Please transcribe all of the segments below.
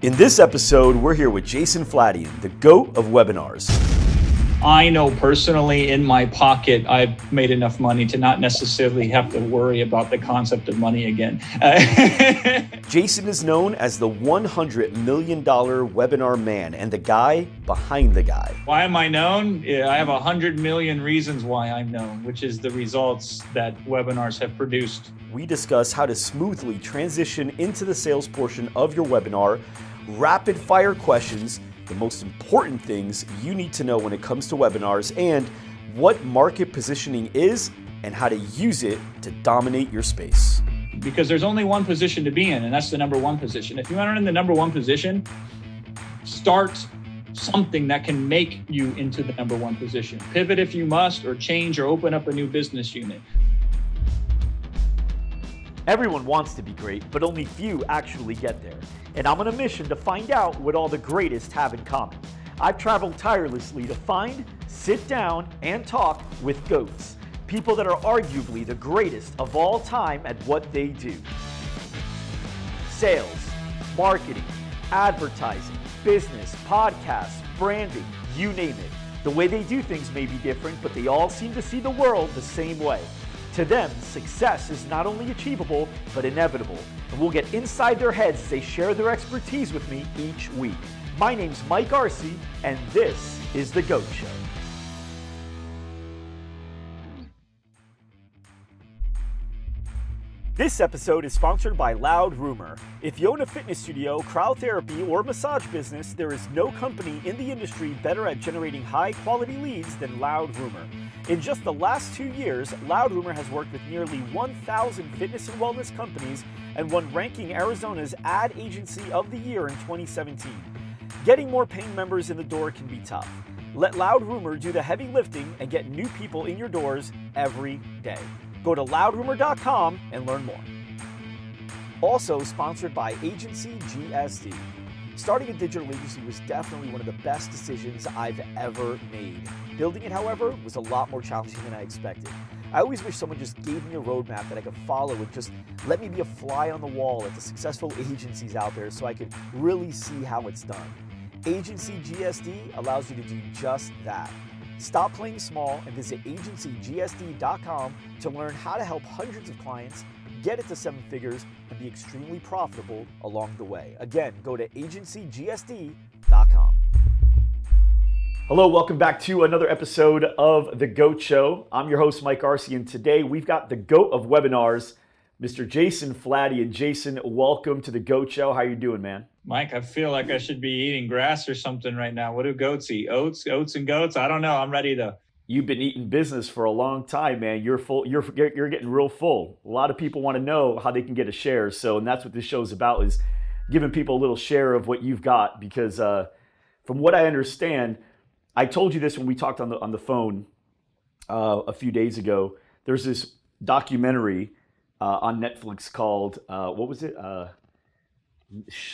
In this episode, we're here with Jason Fladlien, the GOAT of webinars. I know personally in my pocket, I've made enough money to not necessarily have to worry about the concept of money again. Jason is known as the $100 million webinar man and the guy behind the guy. Why am I known? I have 100 million reasons why I'm known, which is the results that webinars have produced. We discuss how to smoothly transition into the sales portion of your webinar, rapid fire questions, the most important things you need to know when it comes to webinars, and what market positioning is and how to use it to dominate your space. Because there's only one position to be in, and that's the number one position. If you aren't in the number one position, start something that can make you into the number one position. Pivot if you must, or change or open up a new business unit. Everyone wants to be great, but only few actually get there. And I'm on a mission to find out what all the greatest have in common. I've traveled tirelessly to find, sit down, and talk with GOATs, people that are arguably the greatest of all time at what they do. Sales, marketing, advertising, business, podcasts, branding, you name it. The way they do things may be different, but they all seem to see the world the same way. To them, success is not only achievable, but inevitable. And we'll get inside their heads as they share their expertise with me each week. My name's Mike Arce, and this is The GOAT Show. This episode is sponsored by Loud Rumor. If you own a fitness studio, cryotherapy, or massage business, there is no company in the industry better at generating high-quality leads than Loud Rumor. In just the last 2 years, Loud Rumor has worked with nearly 1,000 fitness and wellness companies and won ranking Arizona's Ad Agency of the Year in 2017. Getting more paying members in the door can be tough. Let Loud Rumor do the heavy lifting and get new people in your doors every day. Go to loudrumor.com and learn more. Also sponsored by Agency GSD. Starting a digital agency was definitely one of the best decisions I've ever made. Building it, however, was a lot more challenging than I expected. I always wish someone just gave me a roadmap that I could follow and just let me be a fly on the wall at the successful agencies out there so I could really see how it's done. Agency GSD allows you to do just that. Stop playing small and visit agencygsd.com to learn how to help hundreds of clients get it to 7 figures and be extremely profitable along the way. Again, go to agencygsd.com. Hello, welcome back to another episode of The GOAT Show. I'm your host, Mike Arce, and today we've got the GOAT of webinars, Mr. Jason Fladlien. Jason, welcome to The GOAT Show. How you doing, man? Mike, I feel like I should be eating grass or something right now. What do goats eat? Oats and goats? I don't know. I'm ready to. You've been eating business for a long time, man. You're full. You're getting real full. A lot of people want to know how they can get a share. So, and that's what this show's about, is giving people a little share of what you've got. Because from what I understand, I told you this when we talked on the phone a few days ago. There's this documentary on Netflix called what was it?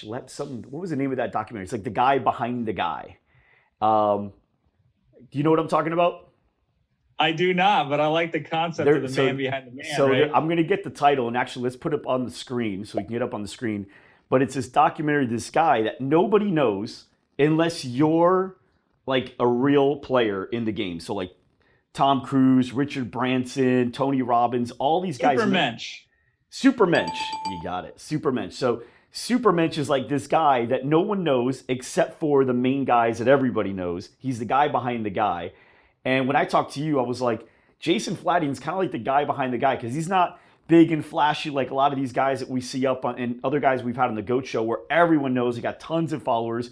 What was the name of that documentary? It's like The Guy Behind the Guy. Do you know what I'm talking about? I do not, but I like the concept of the man behind the man. So right? I'm going to get the title, and actually let's put it up on the screen so we can get up on the screen. But it's this documentary, this guy that nobody knows unless you're like a real player in the game. So like Tom Cruise, Richard Branson, Tony Robbins, all these guys. Supermensch. You got it. Supermensch. So Supermensch is like this guy that no one knows except for the main guys that everybody knows. He's the guy behind the guy. And when I talked to you, I was like, Jason Fladlien's kind of like the guy behind the guy, because he's not big and flashy like a lot of these guys that we see up on, and other guys we've had on the GOAT Show where everyone knows he got tons of followers.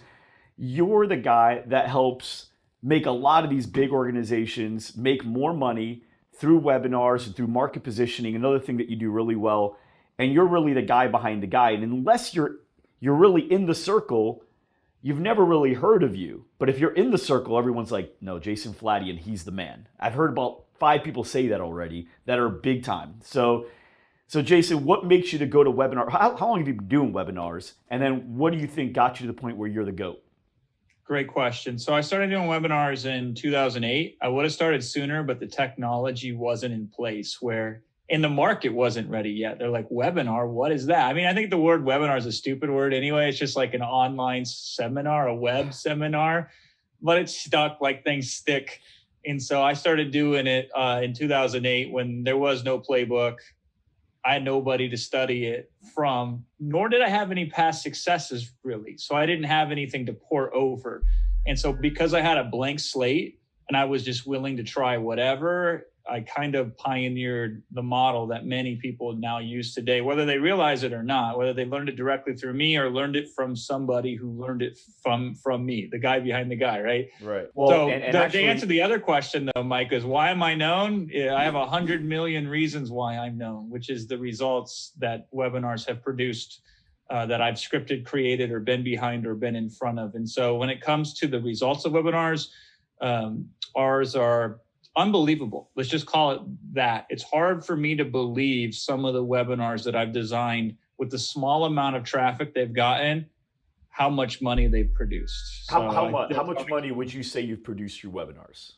You're the guy that helps make a lot of these big organizations make more money through webinars and through market positioning, another thing that you do really well. And you're really the guy behind the guy. And unless you're really in the circle, you've never really heard of you. But if you're in the circle, everyone's like, no, Jason Fladlien, he's the man. I've heard about 5 people say that already that are big time. So Jason, what makes you to go to webinar? How long have you been doing webinars? And then what do you think got you to the point where you're the GOAT? Great question. So I started doing webinars in 2008. I would have started sooner, but the technology wasn't in place where and the market wasn't ready yet. They're like, webinar, what is that? I mean, I think the word webinar is a stupid word anyway. It's just like an online seminar, a web seminar, but it stuck like things stick. And so I started doing it in 2008 when there was no playbook. I had nobody to study it from, nor did I have any past successes really. So I didn't have anything to pour over. And so because I had a blank slate and I was just willing to try whatever, I kind of pioneered the model that many people now use today, whether they realize it or not, whether they learned it directly through me or learned it from somebody who learned it from me, the guy behind the guy, right? Right. Well, so to answer the other question though, Mike, is why am I known? I have 100 million reasons why I'm known, which is the results that webinars have produced that I've scripted, created, or been behind or been in front of. And so when it comes to the results of webinars, ours are unbelievable. Let's just call it that. It's hard for me to believe some of the webinars that I've designed with the small amount of traffic they've gotten, how much money they've produced. How much money would you say you've produced through webinars?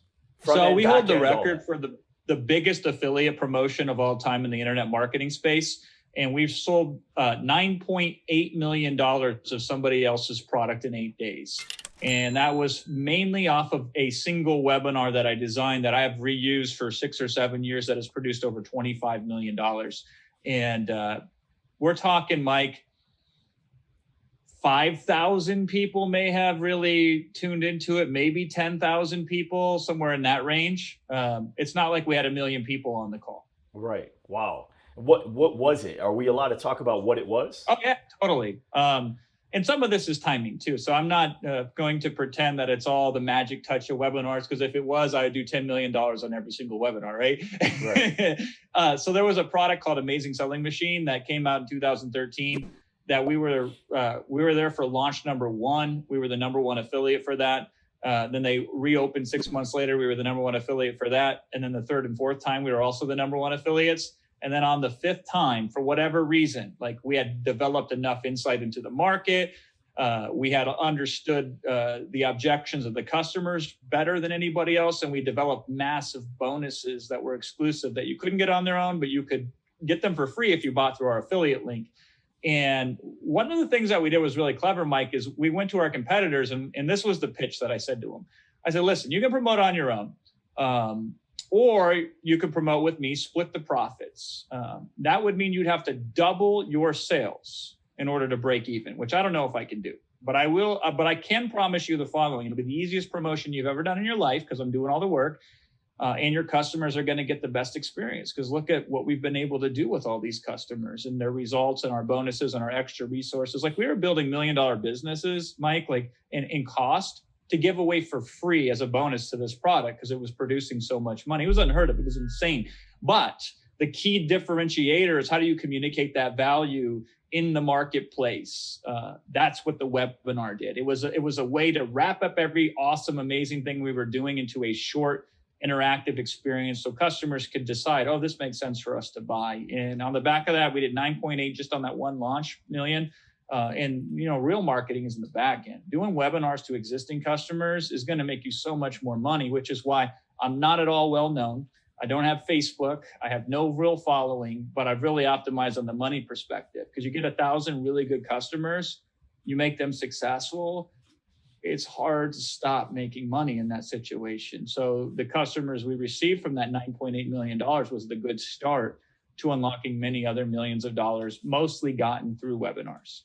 So we hold the record for the biggest affiliate promotion of all time in the internet marketing space. And we've sold $9.8 million of somebody else's product in 8 days. And that was mainly off of a single webinar that I designed that I have reused for 6 or 7 years that has produced over $25 million. And we're talking, Mike, 5,000 people may have really tuned into it, maybe 10,000 people, somewhere in that range. It's not like we had 1 million people on the call. Right. Wow. What was it? Are we allowed to talk about what it was? Oh, yeah, totally. And some of this is timing too. So I'm not going to pretend that it's all the magic touch of webinars, because if it was, I would do $10 million on every single webinar, right? Right. So there was a product called Amazing Selling Machine that came out in 2013 that we were there for launch number 1. We were the number 1 affiliate for that. Then they reopened 6 months later. We were the number 1 affiliate for that. And then the 3rd and 4th time, we were also the number 1 affiliates. And then on the 5th time, for whatever reason, like we had developed enough insight into the market. We had understood the objections of the customers better than anybody else. And we developed massive bonuses that were exclusive that you couldn't get on their own, but you could get them for free if you bought through our affiliate link. And one of the things that we did was really clever, Mike, is we went to our competitors, and this was the pitch that I said to them. I said, listen, you can promote on your own. Or you could promote with me, split the profits. That would mean you'd have to double your sales in order to break even, which I don't know if I can do. But I will. But I can promise you the following: it'll be the easiest promotion you've ever done in your life because I'm doing all the work, and your customers are going to get the best experience. Because look at what we've been able to do with all these customers and their results and our bonuses and our extra resources. Like we were building $1 million businesses, Mike, like in cost, to give away for free as a bonus to this product because it was producing so much money. It was unheard of. It was insane. But the key differentiator is how do you communicate that value in the marketplace? That's what the webinar did. It was a way to wrap up every awesome, amazing thing we were doing into a short, interactive experience so customers could decide, oh, this makes sense for us to buy. And on the back of that, we did 9.8 just on that one launch million. And real marketing is in the back end. Doing webinars to existing customers is going to make you so much more money, which is why I'm not at all well known. I don't have Facebook. I have no real following, but I've really optimized on the money perspective because you get 1,000 really good customers, you make them successful. It's hard to stop making money in that situation. So the customers we received from that $9.8 million was the good start to unlocking many other millions of dollars, mostly gotten through webinars.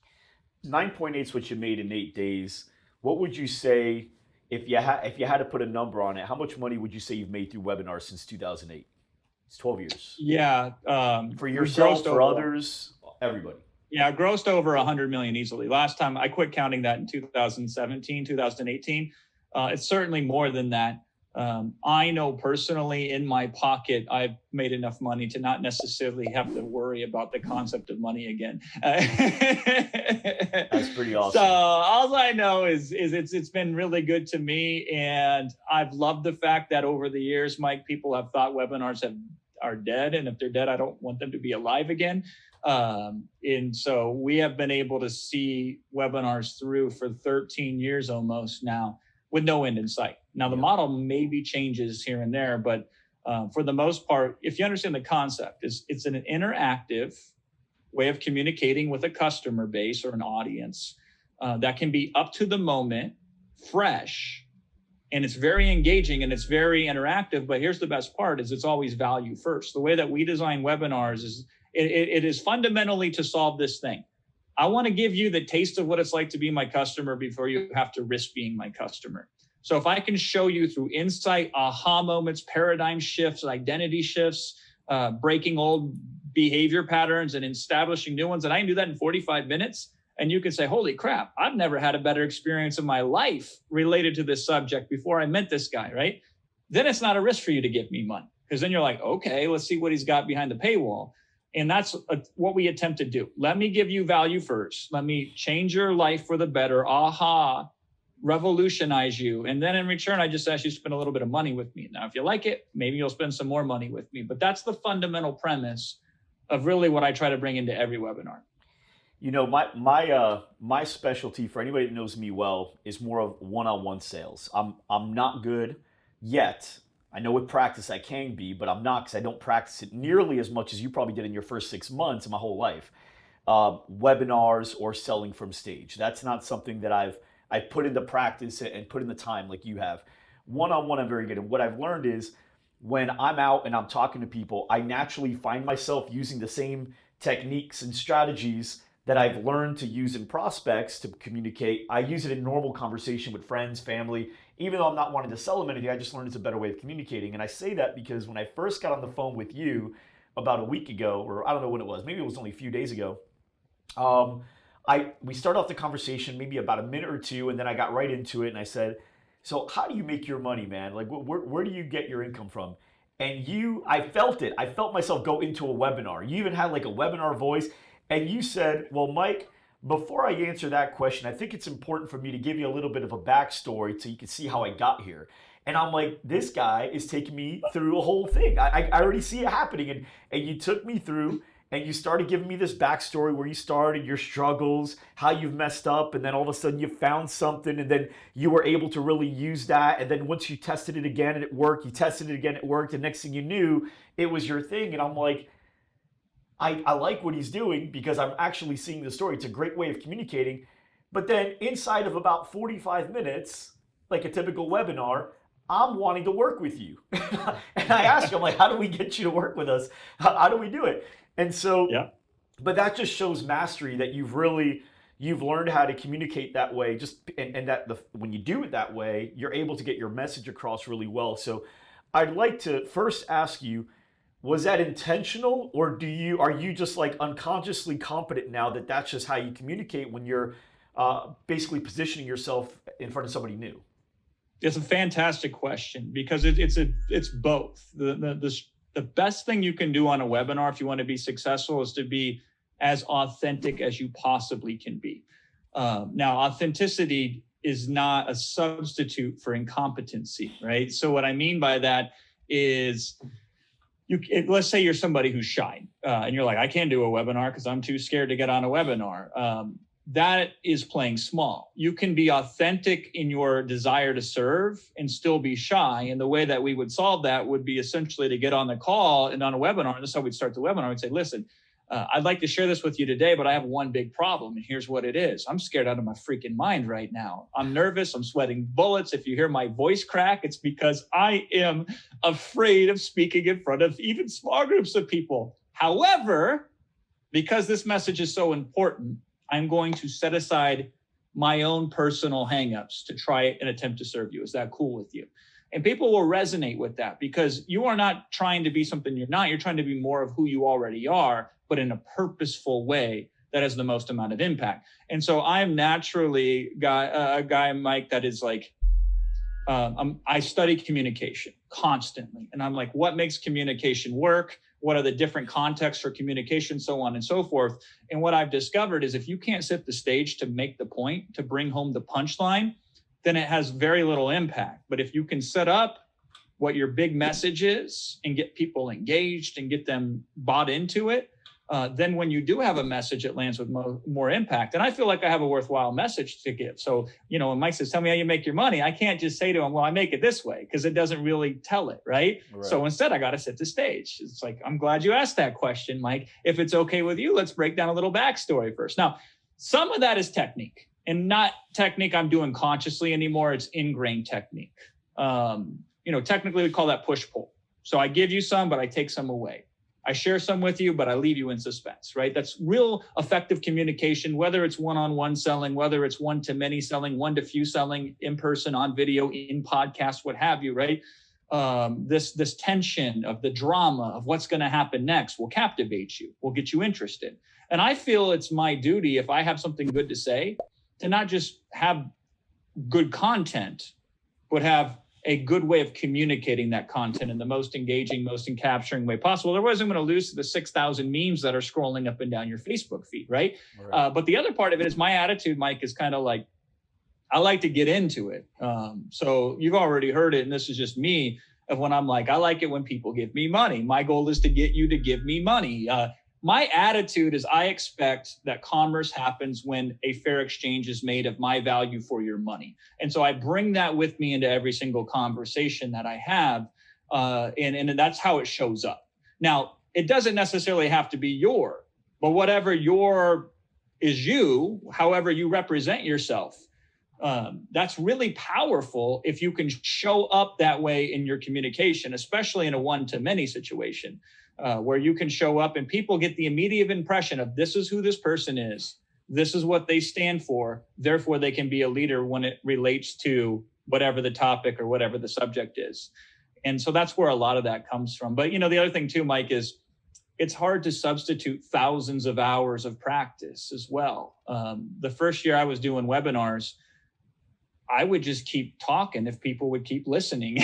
9.8 is what you made in 8 days. What would you say if you had to put a number on it? How much money would you say you've made through webinars since 2008? It's 12 years. Yeah. For yourself, for others, everybody. Yeah, grossed over 100 million easily. Last time I quit counting that in 2017, 2018. It's certainly more than that. I know personally in my pocket, I've made enough money to not necessarily have to worry about the concept of money again. That's pretty awesome. So all I know is it's been really good to me. And I've loved the fact that over the years, Mike, people have thought webinars are dead. And if they're dead, I don't want them to be alive again. And so we have been able to see webinars through for 13 years almost now with no end in sight. Now the model maybe changes here and there, but For the most part, if you understand the concept, it's an interactive way of communicating with a customer base or an audience that can be up to the moment, fresh, and it's very engaging and it's very interactive. But here's the best part is it's always value first. The way that we design webinars is it is fundamentally to solve this thing. I want to give you the taste of what it's like to be my customer before you have to risk being my customer. So if I can show you through insight, aha moments, paradigm shifts, identity shifts, breaking old behavior patterns and establishing new ones, and I can do that in 45 minutes, and you can say, holy crap, I've never had a better experience in my life related to this subject before I met this guy, right? Then it's not a risk for you to give me money, because then you're like, okay, let's see what he's got behind the paywall. And that's what we attempt to do. Let me give you value first. Let me change your life for the better. Aha, revolutionize you. And then in return, I just ask you to spend a little bit of money with me. Now, if you like it, maybe you'll spend some more money with me. But that's the fundamental premise of really what I try to bring into every webinar. You know, my specialty, for anybody that knows me well, is more of one-on-one sales. I'm not good yet. I know with practice I can be, but I'm not, because I don't practice it nearly as much as you probably did in your first 6 months of my whole life. Webinars or selling from stage. That's not something that I've put into practice and put in the time like you have. One-on-one, I'm very good. And what I've learned is when I'm out and I'm talking to people, I naturally find myself using the same techniques and strategies that I've learned to use in prospects to communicate. I use it in normal conversation with friends, family. Even though I'm not wanting to sell them anything, I just learned it's a better way of communicating. And I say that because when I first got on the phone with you about a week ago, or I don't know when it was, maybe it was only a few days ago, we started off the conversation maybe about a minute or two, and then I got right into it, and I said, so how do you make your money, man? Like, where do you get your income from? And I felt it. I felt myself go into a webinar. You even had like a webinar voice, and you said, well, Mike, before I answer that question, I think it's important for me to give you a little bit of a backstory so you can see how I got here. And I'm like, this guy is taking me through a whole thing. I already see it happening. And you took me through, and you started giving me this backstory where you started, your struggles, how you've messed up, and then all of a sudden you found something, and then you were able to really use that. And then once you tested it again and it worked, you tested it again, it worked, and next thing you knew, it was your thing. And I'm like, I like what he's doing because I'm actually seeing the story. It's a great way of communicating. But then inside of about 45 minutes, like a typical webinar, I'm wanting to work with you. And I asked you, I'm like, how do we get you to work with us? How do we do it? And so, yeah. But that just shows mastery, that you've learned how to communicate that way. And that when you do it that way, you're able to get your message across really well. So I'd like to first ask you, was that intentional, or are you just like unconsciously competent now that that's just how you communicate when you're basically positioning yourself in front of somebody new? It's a fantastic question, because it's both. The best thing you can do on a webinar if you want to be successful is to be as authentic as you possibly can be. Now, authenticity is not a substitute for incompetency, right? So what I mean by that is, let's say you're somebody who's shy, and you're like, I can't do a webinar because I'm too scared to get on a webinar. That is playing small. You can be authentic in your desire to serve and still be shy. And the way that we would solve that would be essentially to get on the call and on a webinar. And this is how we'd start the webinar. We'd say, listen, I'd like to share this with you today, but I have one big problem. And here's what it is. I'm scared out of my freaking mind right now. I'm nervous. I'm sweating bullets. If you hear my voice crack, it's because I am afraid of speaking in front of even small groups of people. However, because this message is so important, I'm going to set aside my own personal hangups to try and attempt to serve you. Is that cool with you? And people will resonate with that, because you are not trying to be something you're not. You're trying to be more of who you already are, but in a purposeful way that has the most amount of impact. And so I'm naturally a guy, Mike, that is like, I study communication constantly. And I'm like, what makes communication work? What are the different contexts for communication, so on and so forth. And what I've discovered is if you can't set the stage to make the point, to bring home the punchline, then it has very little impact. But if you can set up what your big message is and get people engaged and get them bought into it, then when you do have a message, it lands with more impact. And I feel like I have a worthwhile message to give. So, when Mike says, tell me how you make your money, I can't just say to him, well, I make it this way, because it doesn't really tell it, right? So instead, I got to set the stage. It's like, I'm glad you asked that question, Mike. If it's okay with you, let's break down a little backstory first. Now, some of that is technique, and not technique I'm doing consciously anymore. It's ingrained technique. Technically, we call that push-pull. So I give you some, but I take some away. I share some with you, but I leave you in suspense, right? That's real effective communication, whether it's one-on-one selling, whether it's one-to-many selling, one-to-few selling, in person, on video, in podcast, what have you, right? This tension of the drama of what's going to happen next will captivate you, will get you interested. And I feel it's my duty, if I have something good to say, to not just have good content, but have a good way of communicating that content in the most engaging, most capturing way possible. Otherwise, I'm going to lose the 6,000 memes that are scrolling up and down your Facebook feed, right? But the other part of it is my attitude, Mike, is kind of like, I like to get into it. So you've already heard it, and this is just me, of when I'm like, I like it when people give me money. My goal is to get you to give me money. My attitude is I expect that commerce happens when a fair exchange is made of my value for your money. And so I bring that with me into every single conversation that I have. And that's how it shows up. Now, it doesn't necessarily have to be but whatever your is you, however you represent yourself, that's really powerful if you can show up that way in your communication, especially in a one-to-many situation. Where you can show up and people get the immediate impression of this is who this person is. This is what they stand for. Therefore, they can be a leader when it relates to whatever the topic or whatever the subject is. And so that's where a lot of that comes from. But, the other thing too, Mike, is it's hard to substitute thousands of hours of practice as well. The first year I was doing webinars, I would just keep talking if people would keep listening.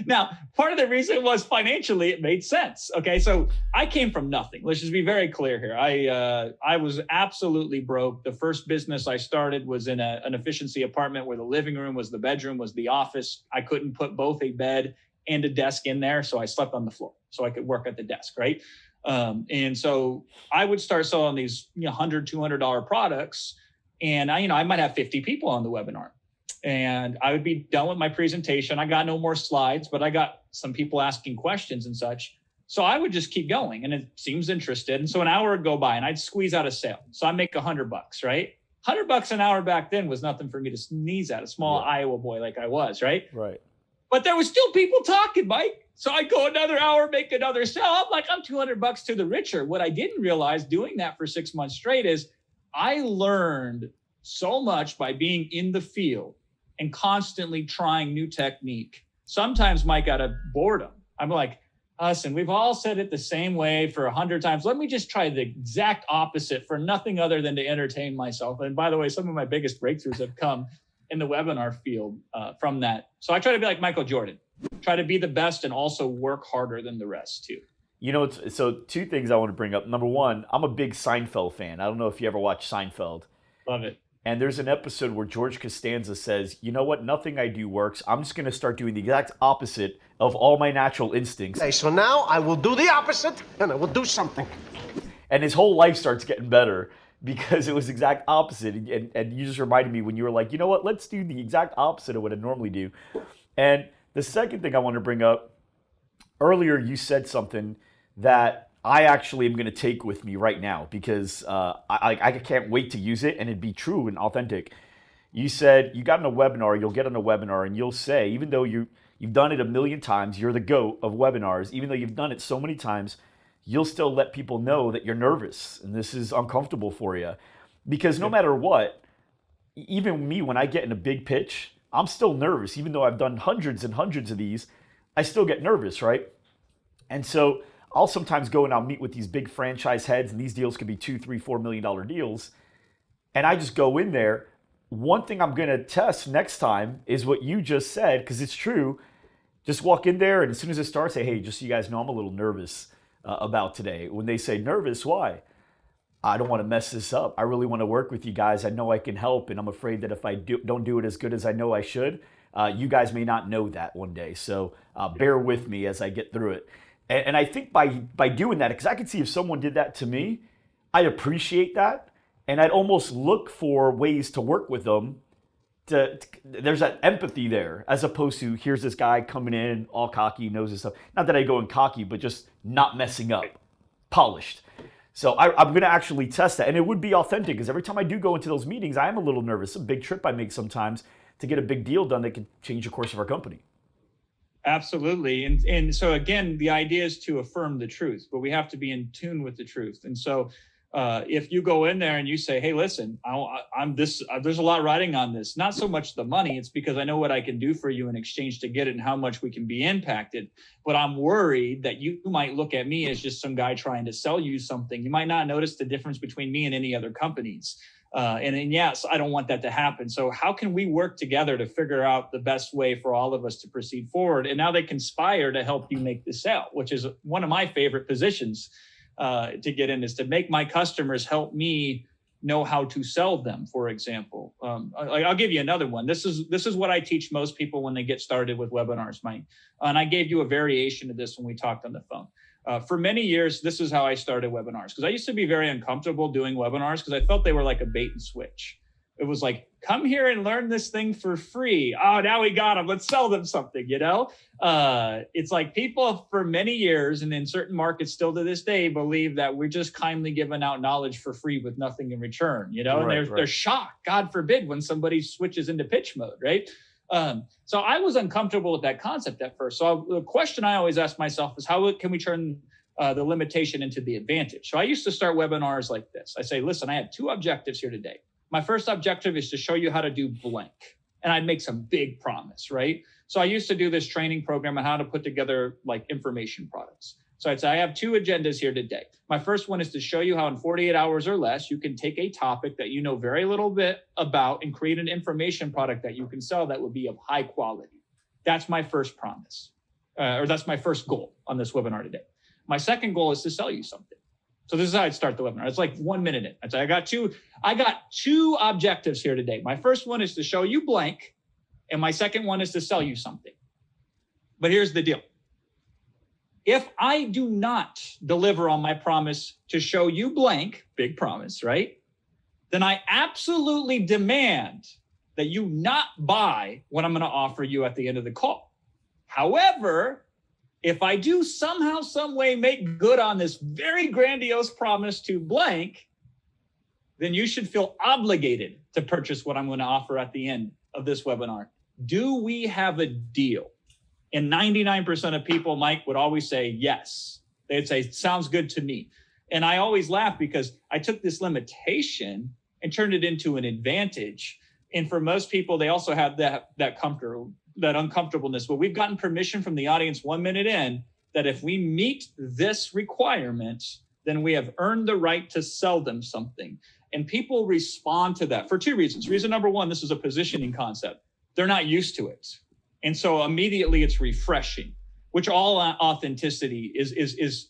Now, part of the reason was financially, it made sense. Okay, so I came from nothing. Let's just be very clear here. I was absolutely broke. The first business I started was in an efficiency apartment where the living room was the bedroom, was the office. I couldn't put both a bed and a desk in there, so I slept on the floor so I could work at the desk, right? And so I would start selling these $100, $200 products. And I might have 50 people on the webinar, and I would be done with my presentation. I got no more slides, but I got some people asking questions and such. So I would just keep going, and it seems interested. And so an hour would go by, and I'd squeeze out a sale. So I make $100, right? $100 an hour back then was nothing for me to sneeze at, a small Iowa boy like I was, right? Right. But there was still people talking, Mike. So I go another hour, make another sale. I'm $200 to the richer. What I didn't realize doing that for 6 months straight is I learned so much by being in the field and constantly trying new technique. Sometimes, Mike, out of boredom, I'm like, listen, we've all said it the same way for 100 times. Let me just try the exact opposite for nothing other than to entertain myself. And by the way, some of my biggest breakthroughs have come in the webinar field from that. So I try to be like Michael Jordan, try to be the best and also work harder than the rest too. So two things I want to bring up. Number one, I'm a big Seinfeld fan. I don't know if you ever watched Seinfeld. Love it. And there's an episode where George Costanza says, you know what? Nothing I do works. I'm just going to start doing the exact opposite of all my natural instincts. Okay, so now I will do the opposite, and I will do something. And his whole life starts getting better because it was the exact opposite. And you just reminded me when you were like, you know what? Let's do the exact opposite of what I normally do. And the second thing I want to bring up, earlier you said something that I actually am going to take with me right now because I can't wait to use it and it'd be true and authentic. You said you got on a webinar, you'll get on a webinar and you'll say, even though you've done it a million times, you're the GOAT of webinars, even though you've done it so many times, you'll still let people know that you're nervous and this is uncomfortable for you. Because no matter what, even me, when I get in a big pitch, I'm still nervous. Even though I've done hundreds and hundreds of these, I still get nervous, right? And so I'll sometimes go and I'll meet with these big franchise heads, and these deals could be $2, $3, $4 million deals. And I just go in there. One thing I'm going to test next time is what you just said, because it's true. Just walk in there, and as soon as it starts, say, hey, just so you guys know, I'm a little nervous about today. When they say nervous, why? I don't want to mess this up. I really want to work with you guys. I know I can help, and I'm afraid that if I don't do it as good as I know I should, you guys may not know that one day. So bear with me as I get through it. And I think by doing that, because I could see if someone did that to me, I'd appreciate that. And I'd almost look for ways to work with them. There's that empathy there, as opposed to here's this guy coming in all cocky, knows his stuff. Not that I go in cocky, but just not messing up, polished. So I'm going to actually test that. And it would be authentic, because every time I do go into those meetings, I am a little nervous. It's a big trip I make sometimes to get a big deal done that could change the course of our company. Absolutely. And so again, the idea is to affirm the truth, but we have to be in tune with the truth. And so if you go in there and you say, hey, listen, there's a lot riding on this, not so much the money, it's because I know what I can do for you in exchange to get it and how much we can be impacted. But I'm worried that you might look at me as just some guy trying to sell you something. You might not notice the difference between me and any other companies. And yes, I don't want that to happen. So how can we work together to figure out the best way for all of us to proceed forward? And now they conspire to help you make the sale, which is one of my favorite positions to get in, is to make my customers help me know how to sell them, for example. I'll give you another one. This is what I teach most people when they get started with webinars, Mike. And I gave you a variation of this when we talked on the phone. For many years, this is how I started webinars, because I used to be very uncomfortable doing webinars because I felt they were like a bait and switch. It was like, come here and learn this thing for free. Oh, now we got them. Let's sell them something, you know? It's like people for many years, and in certain markets still to this day, believe that we're just kindly giving out knowledge for free with nothing in return, you know? Right, And they're shocked, God forbid, when somebody switches into pitch mode, right? So I was uncomfortable with that concept at first. So the question I always ask myself is, how can we turn the limitation into the advantage? So I used to start webinars like this. I say, listen, I have two objectives here today. My first objective is to show you how to do blank. And I'd make some big promise, right? So I used to do this training program on how to put together like information products. So I'd say, I have two agendas here today. My first one is to show you how in 48 hours or less, you can take a topic that you know very little bit about and create an information product that you can sell that would be of high quality. That's my first promise, or that's my first goal on this webinar today. My second goal is to sell you something. So this is how I'd start the webinar. It's like 1 minute in. I'd say, I got two objectives here today. My first one is to show you blank, and my second one is to sell you something. But here's the deal. If I do not deliver on my promise to show you blank, big promise, right? Then I absolutely demand that you not buy what I'm going to offer you at the end of the call. However, if I do somehow, some way make good on this very grandiose promise to blank, then you should feel obligated to purchase what I'm going to offer at the end of this webinar. Do we have a deal? And 99% of people, Mike, would always say yes. They'd say, sounds good to me. And I always laugh because I took this limitation and turned it into an advantage. And for most people, they also have that uncomfortableness. But we've gotten permission from the audience 1 minute in that if we meet this requirement, then we have earned the right to sell them something. And people respond to that for two reasons. Reason number one, this is a positioning concept. They're not used to it. And so immediately it's refreshing, which all authenticity is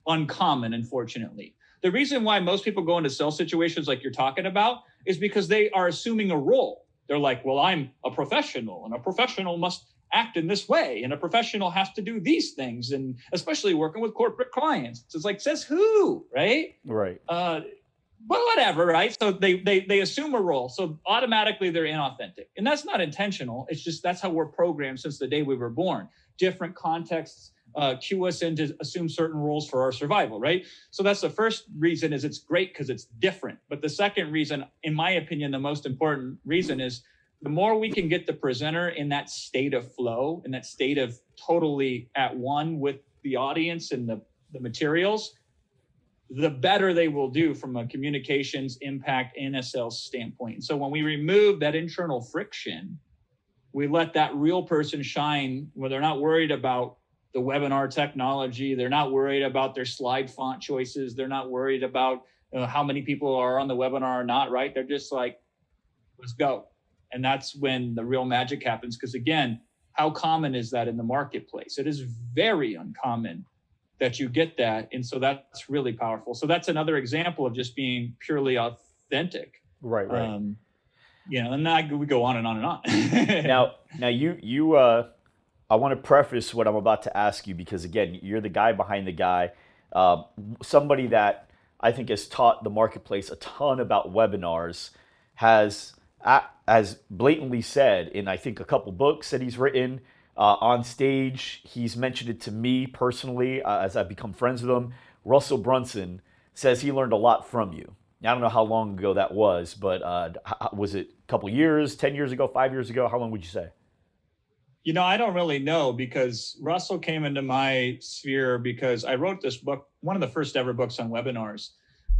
uncommon, unfortunately. The reason why most people go into sales situations like you're talking about is because they are assuming a role. They're like, well, I'm a professional, and a professional must act in this way, and a professional has to do these things, and especially working with corporate clients. So it's like, says who, right? Right. But whatever, right? So they assume a role. So automatically they're inauthentic. And that's not intentional. It's just that's how we're programmed since the day we were born. Different contexts cue us in to assume certain roles for our survival, right? So that's the first reason, is it's great because it's different. But the second reason, in my opinion, the most important reason is the more we can get the presenter in that state of flow, in that state of totally at one with the audience and the materials, the better they will do from a communications impact and a sales standpoint. And so when we remove that internal friction, we let that real person shine where they're not worried about the webinar technology. They're not worried about their slide font choices. They're not worried about how many people are on the webinar or not, right? They're just like, let's go. And that's when the real magic happens. Because again, how common is that in the marketplace? It is very uncommon that you get that. And so that's really powerful. So that's another example of just being purely authentic. Right. And we go on and on and on. now you I want to preface what I'm about to ask you because, again, you're the guy behind the guy, somebody that I think has taught the marketplace a ton about webinars, has blatantly said in, I think, a couple books that he's written, on stage. He's mentioned it to me personally as I've become friends with him. Russell Brunson says he learned a lot from you. Now, I don't know how long ago that was, but was it a couple years, 10 years ago, 5 years ago? How long would you say? I don't really know because Russell came into my sphere because I wrote this book, one of the first ever books on webinars,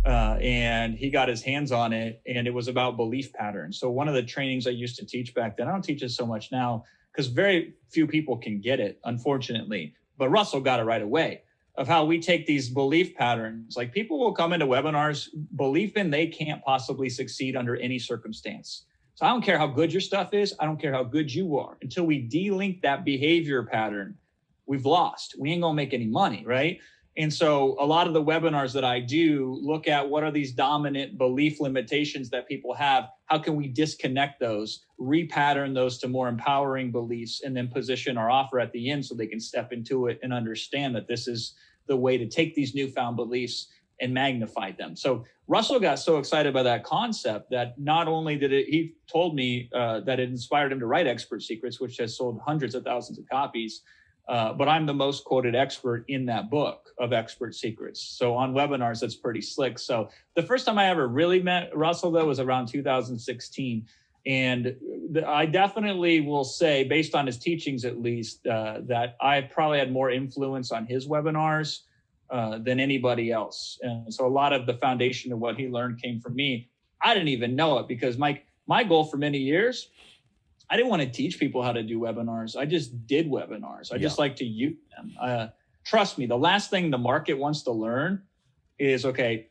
and he got his hands on it, and it was about belief patterns. So one of the trainings I used to teach back then, I don't teach it so much now because very few people can get it, unfortunately, but Russell got it right away, of how we take these belief patterns. Like, people will come into webinars, belief in they can't possibly succeed under any circumstance. So I don't care how good your stuff is. I don't care how good you are. Until we de-link that behavior pattern, we've lost. We ain't gonna make any money, right? And so a lot of the webinars that I do look at what are these dominant belief limitations that people have? How can we disconnect those, repattern those to more empowering beliefs, and then position our offer at the end so they can step into it and understand that this is the way to take these newfound beliefs and magnify them. So Russell got so excited by that concept that not only he told me that it inspired him to write Expert Secrets, which has sold hundreds of thousands of copies, but I'm the most quoted expert in that book of Expert Secrets. So on webinars, that's pretty slick. So the first time I ever really met Russell, though, was around 2016. And I definitely will say, based on his teachings at least, that I probably had more influence on his webinars than anybody else. And so a lot of the foundation of what he learned came from me. I didn't even know it because my goal for many years, I didn't want to teach people how to do webinars. I just did webinars. I just like to use them. Trust me, the last thing the market wants to learn is, okay,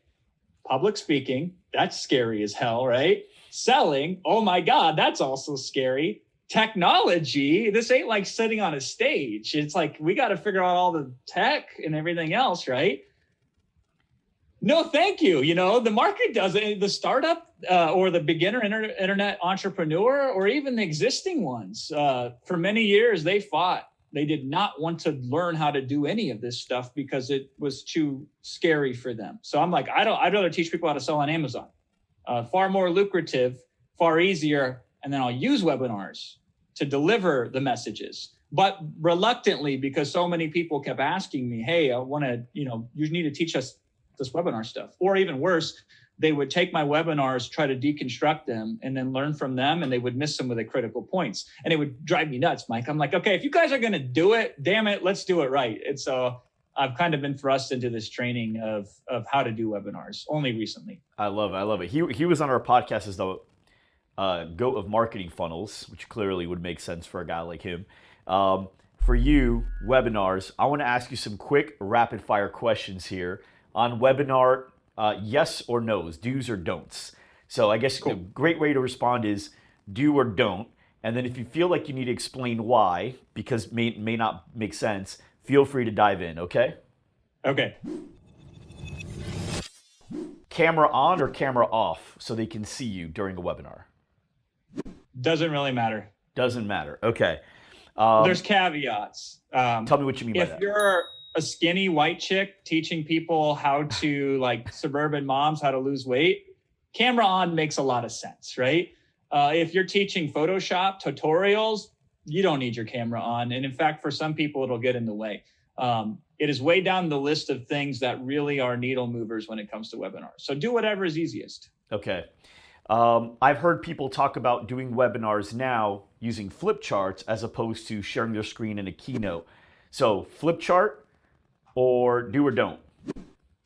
public speaking, that's scary as hell, right? Selling, oh my God, that's also scary. Technology, this ain't like sitting on a stage. It's like, we got to figure out all the tech and everything else, right? No, thank you. The market doesn't, the startup or the beginner internet entrepreneur, or even the existing ones, for many years, they fought. They did not want to learn how to do any of this stuff because it was too scary for them. So I'm like, I'd rather teach people how to sell on Amazon. Far more lucrative, far easier. And then I'll use webinars to deliver the messages. But reluctantly, because so many people kept asking me, hey, I want to, you need to teach us this webinar stuff. Or even worse, they would take my webinars, try to deconstruct them, and then learn from them, and they would miss some of the critical points. And it would drive me nuts, Mike. I'm like, okay, if you guys are going to do it, damn it, let's do it right. And so I've kind of been thrust into this training of how to do webinars only recently. I love it. He was on our podcast as the GO.A.T of marketing funnels, which clearly would make sense for a guy like him. For you, webinars, I want to ask you some quick rapid fire questions here on webinar, yes or no's, do's or don'ts. So I guess a great way to respond is do or don't. And then if you feel like you need to explain why, because may not make sense, feel free to dive in, okay? Okay. Camera on or camera off so they can see you during a webinar? Doesn't really matter. Doesn't matter. Okay. There's caveats. Tell me what you mean by that. If you're a skinny white chick teaching people how to, like suburban moms, how to lose weight, camera on makes a lot of sense, right? If you're teaching Photoshop tutorials, you don't need your camera on. And in fact, for some people, it'll get in the way. It is way down the list of things that really are needle movers when it comes to webinars. So do whatever is easiest. Okay. I've heard people talk about doing webinars now using flip charts as opposed to sharing their screen in a keynote. So flip chart or do or don't?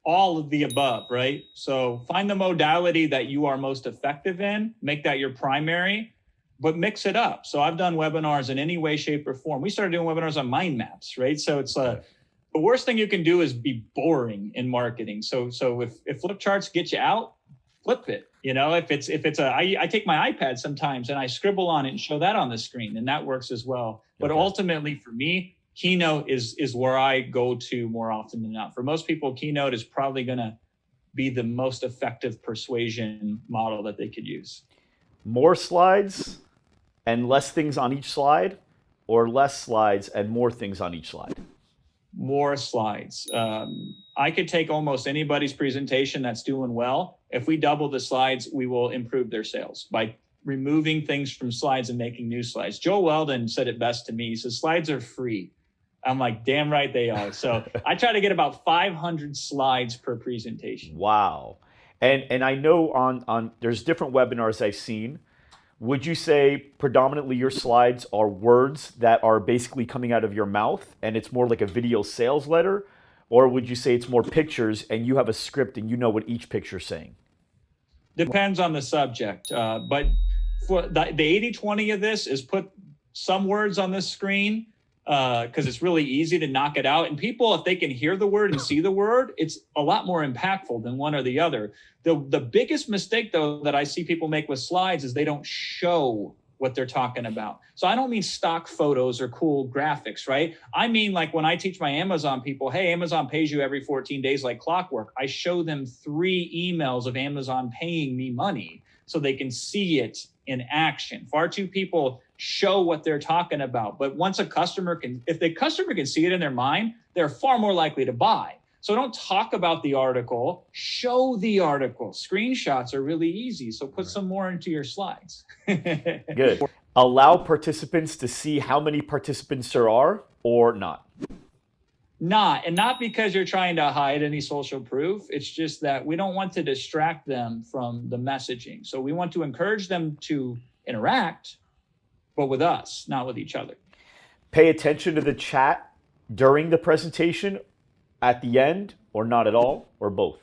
All of the above, right? So find the modality that you are most effective in, make that your primary, but mix it up. So I've done webinars in any way, shape, or form. We started doing webinars on mind maps, right? So it's the worst thing you can do is be boring in marketing. So if flip charts get you out, flip it. I take my iPad sometimes and I scribble on it and show that on the screen, and that works as well. But ultimately for me, Keynote is where I go to more often than not. For most people, Keynote is probably going to be the most effective persuasion model that they could use. More slides and less things on each slide, or less slides and more things on each slide? More slides. I could take almost anybody's presentation that's doing well. If we double the slides, we will improve their sales by removing things from slides and making new slides. Joe Weldon said it best to me. He says, slides are free. I'm like, damn right they are. So I try to get about 500 slides per presentation. Wow. And I know on there's different webinars I've seen. Would you say predominantly your slides are words that are basically coming out of your mouth and it's more like a video sales letter? Or would you say it's more pictures and you have a script and you know what each picture's saying? Depends on the subject. But for the 80-20 of this is put some words on the screen because it's really easy to knock it out. And people, if they can hear the word and see the word, it's a lot more impactful than one or the other. The biggest mistake, though, that I see people make with slides is they don't show what they're talking about. So I don't mean stock photos or cool graphics, right? I mean, like when I teach my Amazon people, hey, Amazon pays you every 14 days like clockwork. I show them 3 emails of Amazon paying me money so they can see it in action. Far too people show what they're talking about. But once a customer if the customer can see it in their mind, they're far more likely to buy. So don't talk about the article, show the article. Screenshots are really easy. So put some more into your slides. Good. Allow participants to see how many participants there are or not? Not because you're trying to hide any social proof. It's just that we don't want to distract them from the messaging. So we want to encourage them to interact, but with us, not with each other. Pay attention to the chat during the presentation, at the end, or not at all, or both?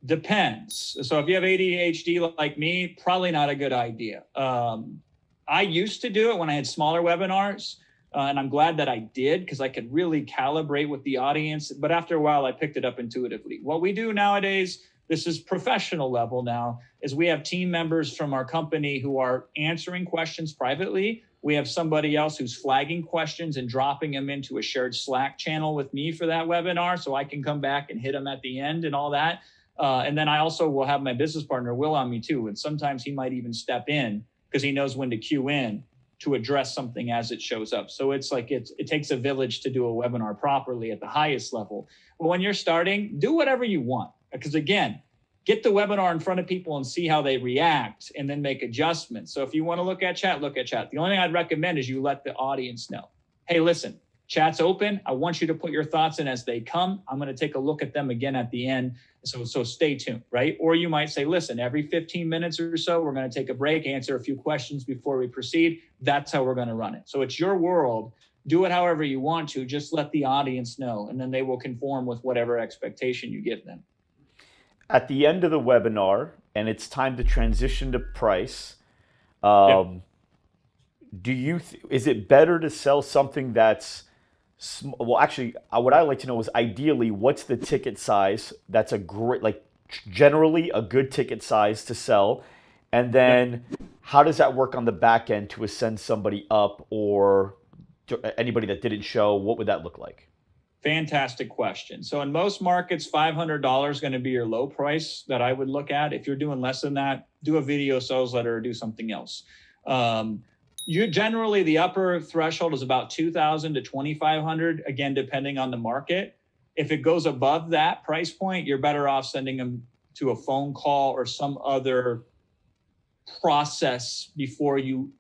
Depends. So if you have ADHD like me, probably not a good idea. I used to do it when I had smaller webinars, and I'm glad that I did because I could really calibrate with the audience. But after a while, I picked it up intuitively. What we do nowadays, this is professional level now, is we have team members from our company who are answering questions privately. We have somebody else who's flagging questions and dropping them into a shared Slack channel with me for that webinar so I can come back and hit them at the end and all that. And then I also will have my business partner, Will, on me too. And sometimes he might even step in because he knows when to cue in to address something as it shows up. So it's like it takes a village to do a webinar properly at the highest level. But when you're starting, do whatever you want. Because again, get the webinar in front of people and see how they react and then make adjustments. So if you want to look at chat, look at chat. The only thing I'd recommend is you let the audience know, hey, listen, chat's open. I want you to put your thoughts in as they come. I'm going to take a look at them again at the end. So stay tuned, right? Or you might say, listen, every 15 minutes or so, we're going to take a break, answer a few questions before we proceed. That's how we're going to run it. So it's your world. Do it however you want to. Just let the audience know, and then they will conform with whatever expectation you give them. At the end of the webinar, and it's time to transition to price, is it better to sell something that's well, actually, what I like to know is ideally, what's the ticket size that's a great, like generally a good ticket size to sell? And then how does that work on the back end to ascend somebody up, or anybody that didn't show? What would that look like? Fantastic question. So in most markets, $500 is going to be your low price that I would look at. If you're doing less than that, do a video sales letter or do something else. You generally, the upper threshold is about $2,000 to $2,500, again, depending on the market. If it goes above that price point, you're better off sending them to a phone call or some other process before you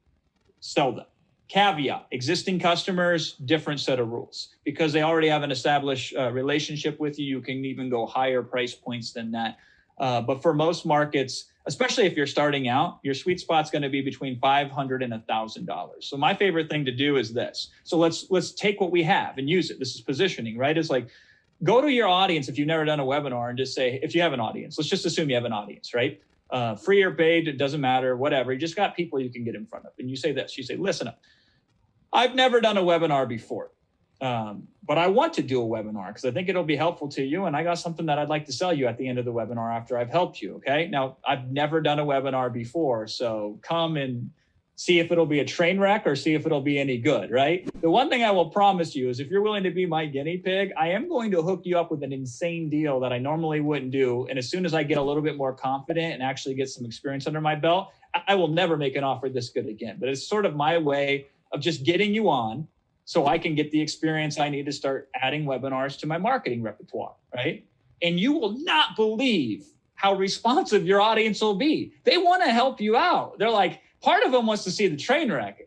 sell them. Caveat, existing customers, different set of rules. Because they already have an established relationship with you, you can even go higher price points than that. But for most markets, especially if you're starting out, your sweet spot's going to be between $500 and $1,000. So my favorite thing to do is this. So let's take what we have and use it. This is positioning, right? It's like, go to your audience if you've never done a webinar and just say, if you have an audience, let's just assume you have an audience, right? Free or paid, it doesn't matter, whatever. You just got people you can get in front of. And you say this, you say, listen up, I've never done a webinar before. But I want to do a webinar because I think it'll be helpful to you. And I got something that I'd like to sell you at the end of the webinar after I've helped you. Okay. Now, I've never done a webinar before. So come and see if it'll be a train wreck or see if it'll be any good, right? The one thing I will promise you is if you're willing to be my guinea pig, I am going to hook you up with an insane deal that I normally wouldn't do. And as soon as I get a little bit more confident and actually get some experience under my belt, I will never make an offer this good again. But it's sort of my way of just getting you on so I can get the experience I need to start adding webinars to my marketing repertoire, right? And you will not believe how responsive your audience will be. They want to help you out. They're like, part of them wants to see the train wreck.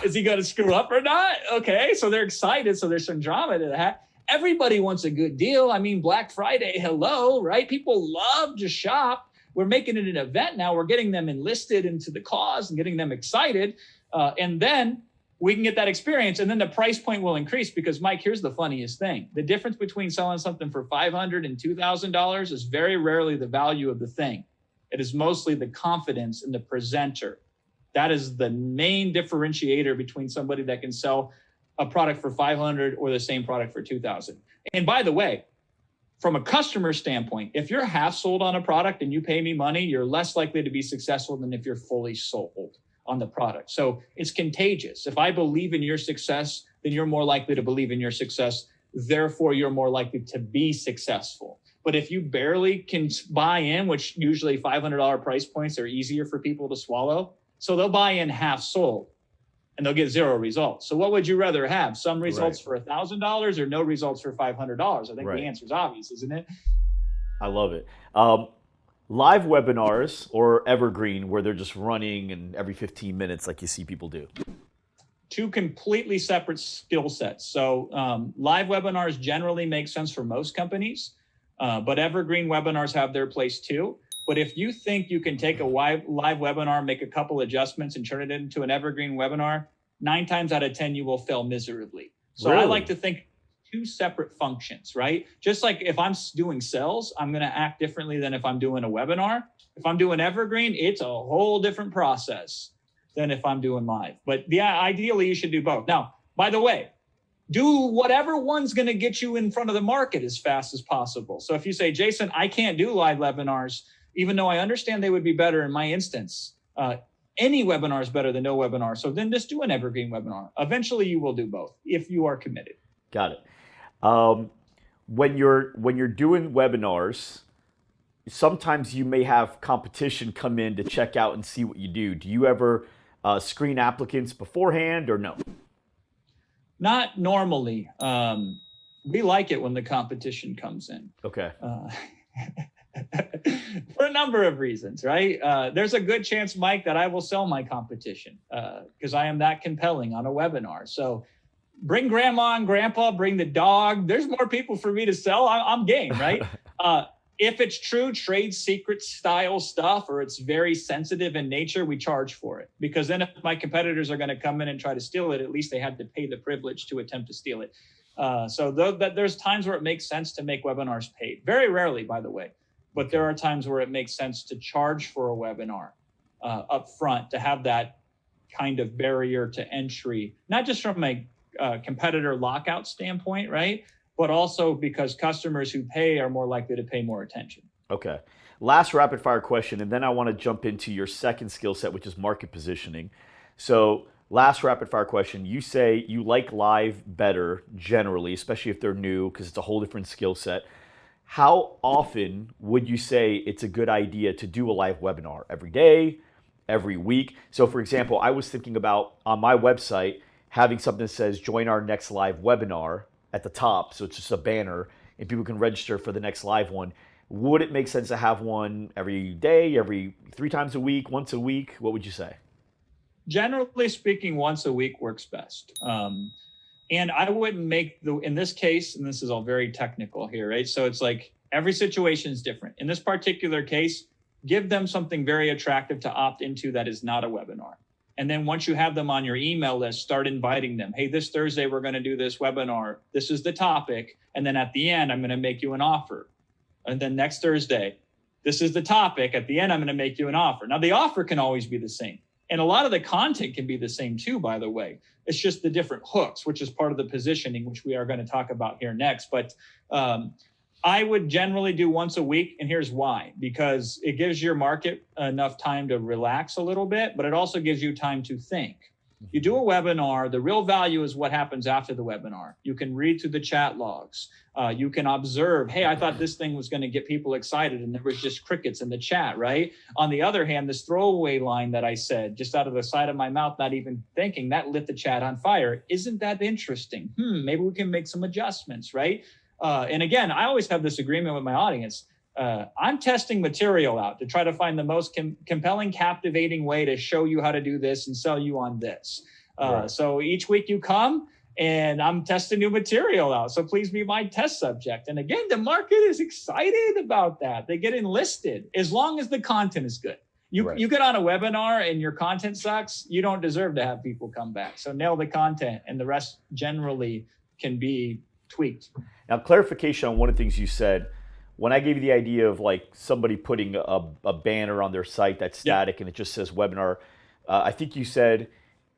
Is he going to screw up or not? Okay, so they're excited. So there's some drama to that. Everybody wants a good deal. I mean, Black Friday, hello, right? People love to shop. We're making it an event now. We're getting them enlisted into the cause and getting them excited. And then we can get that experience, and then the price point will increase because, Mike, here's the funniest thing. The difference between selling something for $500 and $2,000 is very rarely the value of the thing. It is mostly the confidence in the presenter. That is the main differentiator between somebody that can sell a product for $500 or the same product for $2,000. And by the way, from a customer standpoint, if you're half sold on a product and you pay me money, you're less likely to be successful than if you're fully sold on the product. So it's contagious. If I believe in your success, then you're more likely to believe in your success. Therefore, you're more likely to be successful. But if you barely can buy in, which usually $500 price points are easier for people to swallow, so they'll buy in half sold and they'll get zero results. So what would you rather have? Some results for $1,000 or no results for $500? I think the answer is obvious, isn't it? I love it. Live webinars or evergreen where they're just running and every 15 minutes like you see people do? Two completely separate skill sets. So live webinars generally make sense for most companies, but evergreen webinars have their place too. But if you think you can take a live webinar, make a couple adjustments and turn it into an evergreen webinar, 9 times out of 10, you will fail miserably. So I like to think two separate functions, right? Just like if I'm doing sales, I'm going to act differently than if I'm doing a webinar. If I'm doing evergreen, it's a whole different process than if I'm doing live. But yeah, ideally you should do both. Now, by the way, do whatever one's going to get you in front of the market as fast as possible. So if you say, Jason, I can't do live webinars, even though I understand they would be better in my instance, any webinar is better than no webinar. So then just do an evergreen webinar. Eventually you will do both if you are committed. Got it. When you're doing webinars, sometimes you may have competition come in to check out and see what you do. Do you ever screen applicants beforehand or no? Not normally. We like it when the competition comes in. Okay. For a number of reasons, right? There's a good chance, Mike, that I will sell my competition because I am that compelling on a webinar. So bring grandma and grandpa, bring the dog. There's more people for me to sell. I'm game, right? If it's true trade secret style stuff or it's very sensitive in nature, we charge for it. Because then if my competitors are going to come in and try to steal it, at least they had to pay the privilege to attempt to steal it. So there's times where it makes sense to make webinars paid. Very rarely, by the way. But there are times where it makes sense to charge for a webinar up front to have that kind of barrier to entry, not just from a competitor lockout standpoint, right? But also because customers who pay are more likely to pay more attention. Okay. Last rapid fire question, and then I want to jump into your second skill set, which is market positioning. So last rapid fire question, you say you like live better generally, especially if they're new because it's a whole different skill set. How often would you say it's a good idea to do a live webinar? Every day, every week? So for example, I was thinking about on my website having something that says join our next live webinar at the top. So it's just a banner and people can register for the next live one. Would it make sense to have one every day, every 3 times a week, once a week? What would you say? Generally speaking, once a week works best. And I wouldn't make in this case, and this is all very technical here, right? So it's like every situation is different. In this particular case, give them something very attractive to opt into that is not a webinar. And then once you have them on your email list, start inviting them. Hey, this Thursday, we're going to do this webinar. This is the topic. And then at the end, I'm going to make you an offer. And then next Thursday, this is the topic. At the end, I'm going to make you an offer. Now, the offer can always be the same. And a lot of the content can be the same too, by the way. It's just the different hooks, which is part of the positioning, which we are going to talk about here next. But I would generally do once a week. And here's why. Because it gives your market enough time to relax a little bit, but it also gives you time to think. You do a webinar. The real value is what happens after the webinar. You can read through the chat logs. You can observe, hey, I thought this thing was going to get people excited and there was just crickets in the chat, right? On the other hand, this throwaway line that I said just out of the side of my mouth, not even thinking, that lit the chat on fire. Isn't that interesting? Maybe we can make some adjustments, right? And again, I always have this agreement with my audience. I'm testing material out to try to find the most compelling, captivating way to show you how to do this and sell you on this. Right. So each week you come and I'm testing new material out. So please be my test subject. And again, the market is excited about that. They get enlisted as long as the content is good. You get on a webinar and your content sucks, you don't deserve to have people come back. So nail the content and the rest generally can be tweaked. Now, clarification on one of the things you said. When I gave you the idea of like somebody putting a banner on their site that's static and it just says webinar, I think you said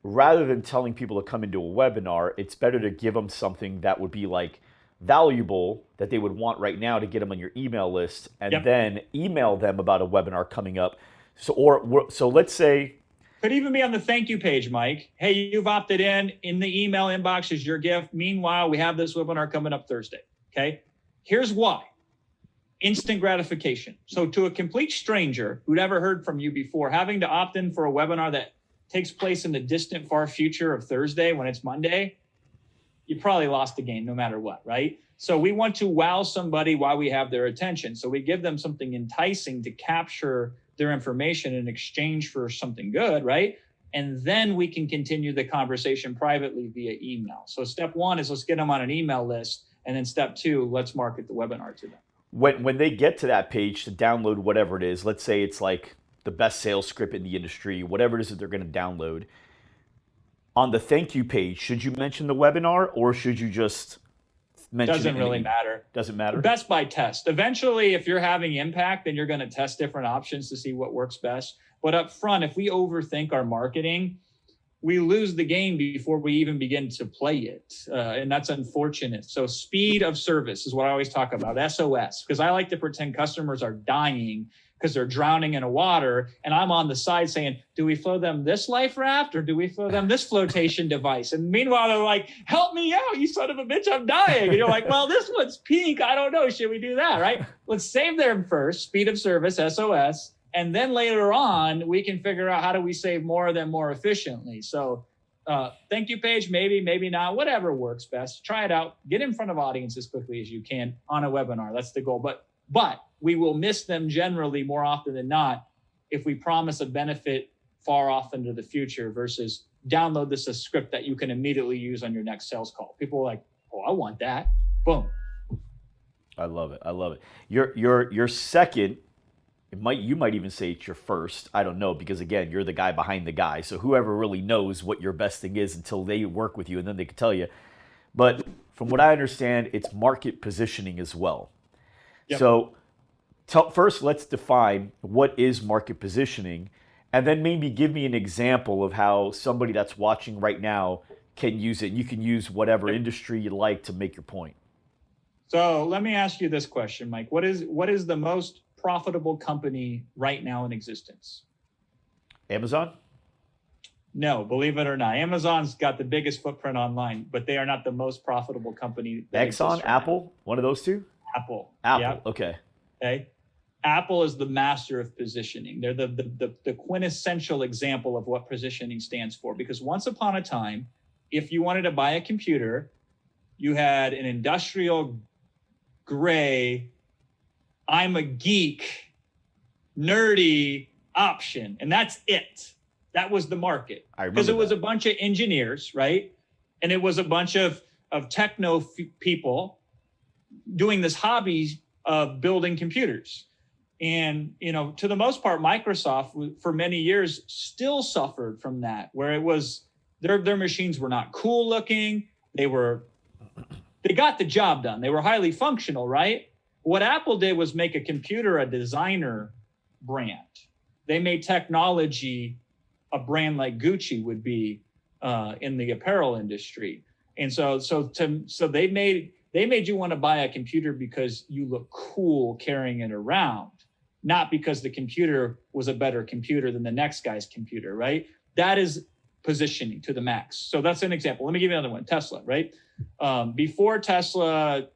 rather than telling people to come into a webinar, it's better to give them something that would be like valuable that they would want right now to get them on your email list, and then email them about a webinar coming up. So let's say. Could even be on the thank you page, Mike. Hey, you've opted in the email inbox is your gift. Meanwhile, we have this webinar coming up Thursday. Okay. Here's why. Instant gratification. So to a complete stranger who'd ever heard from you before, having to opt in for a webinar that takes place in the distant far future of Thursday when it's Monday, you probably lost the game no matter what, right? So we want to wow somebody while we have their attention. So we give them something enticing to capture their information in exchange for something good, right? And then we can continue the conversation privately via email. So step one is let's get them on an email list. And then step two, let's market the webinar to them. When they get to that page to download whatever it is, let's say it's like the best sales script in the industry, whatever it is that they're going to download, on the thank you page, should you mention the webinar or should you just mention it? Doesn't really matter. Doesn't matter? Best by test. Eventually, if you're having impact, then you're going to test different options to see what works best. But up front, if we overthink our marketing, we lose the game before we even begin to play it. And that's unfortunate. So speed of service is what I always talk about, SOS, because I like to pretend customers are dying because they're drowning in a water. And I'm on the side saying, do we flow them this life raft or do we flow them this flotation device? And meanwhile, they're like, help me out, you son of a bitch, I'm dying. And you're like, well, this one's pink. I don't know. Should we do that, right? Let's save them first, speed of service, SOS. And then later on, we can figure out how do we save more of them more efficiently. So thank you page, maybe not, whatever works best. Try it out. Get in front of audience as quickly as you can on a webinar. That's the goal. But we will miss them generally more often than not if we promise a benefit far off into the future versus download this a script that you can immediately use on your next sales call. People are like, oh, I want that. Boom. I love it. I love it. Your second. You might even say it's your first. I don't know, because again, you're the guy behind the guy. So whoever really knows what your best thing is until they work with you and then they can tell you. But from what I understand, it's market positioning as well. Yep. So first, let's define what is market positioning, and then maybe give me an example of how somebody that's watching right now can use it. You can use whatever industry you like to make your point. So let me ask you this question, Mike. What is the most profitable company right now in existence? Amazon? No, believe it or not. Amazon's got the biggest footprint online, but they are not the most profitable company. Exxon, Apple, one of those two? Apple. Yep. Okay. Apple is the master of positioning. They're the quintessential example of what positioning stands for. Because once upon a time, if you wanted to buy a computer, you had an industrial gray, I'm a geek, nerdy option. And that's it. That was the market. Because it was a bunch of engineers, right? And it was a bunch of techno people doing this hobby of building computers. And, to the most part, Microsoft for many years still suffered from that, where it was their machines were not cool looking. They got the job done. They were highly functional, right? What Apple did was make a computer a designer brand. They made technology a brand like Gucci would be in the apparel industry. And so they made you want to buy a computer because you look cool carrying it around, not because the computer was a better computer than the next guy's computer, right? That is positioning to the max. So that's an example. Let me give you another one. Tesla, right? Before Tesla,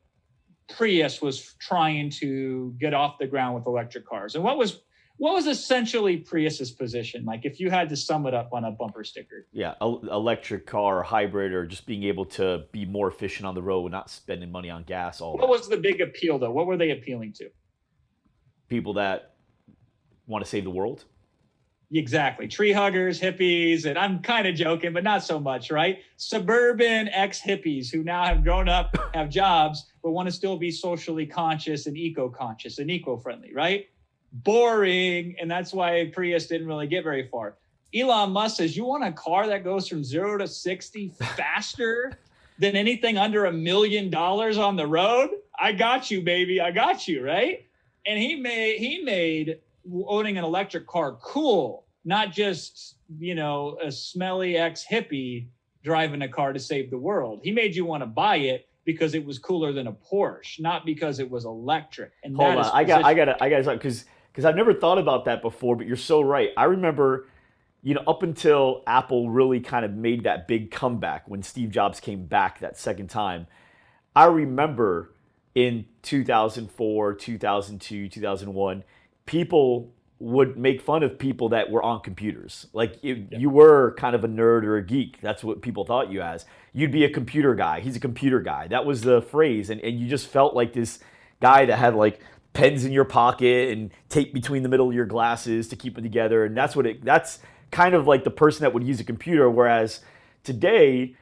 Prius was trying to get off the ground with electric cars. And what was essentially Prius's position? Like if you had to sum it up on a bumper sticker. Yeah, electric car, hybrid, or just being able to be more efficient on the road, not spending money on gas. What was the big appeal though? What were they appealing to? People that want to save the world. Exactly. Tree huggers, hippies, and I'm kind of joking, but not so much, right? Suburban ex-hippies who now have grown up, have jobs, but want to still be socially conscious and eco-conscious and eco-friendly, right? Boring. And that's why Prius didn't really get very far. Elon Musk says, you want a car that goes from 0 to 60 faster than anything under $1 million on the road? I got you, baby. I got you, right? And he made owning an electric car cool, not just, a smelly ex-hippie driving a car to save the world. He made you want to buy it because it was cooler than a Porsche, not because it was electric. And hold on, I got because I've never thought about that before, but you're so right. I remember, up until Apple really kind of made that big comeback when Steve Jobs came back that second time, I remember in 2004, 2002, 2001, people would make fun of people that were on computers. Like you were kind of a nerd or a geek. That's what people thought you as. You'd be a computer guy. He's a computer guy. That was the phrase. And you just felt like this guy that had like pens in your pocket and tape between the middle of your glasses to keep it together. And that's kind of like the person that would use a computer. Whereas today,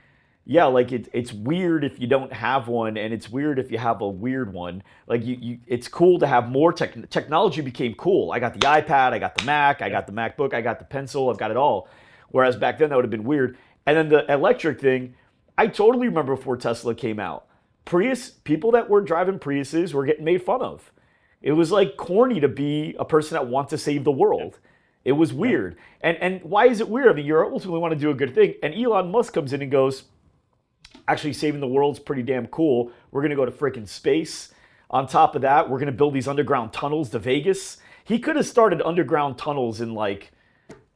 yeah, like it's weird if you don't have one, and it's weird if you have a weird one. Like it's cool to have more technology became cool. I got the iPad, I got the Mac, I got the MacBook, I got the pencil, I've got it all. Whereas back then that would have been weird. And then the electric thing, I totally remember before Tesla came out. People that were driving Priuses were getting made fun of. It was like corny to be a person that wants to save the world. It was weird. And why is it weird? I mean, you ultimately want to do a good thing. And Elon Musk comes in and goes, actually saving the world's pretty damn cool. We're going to go to freaking space. On top of that, we're going to build these underground tunnels to Vegas. He could have started underground tunnels in like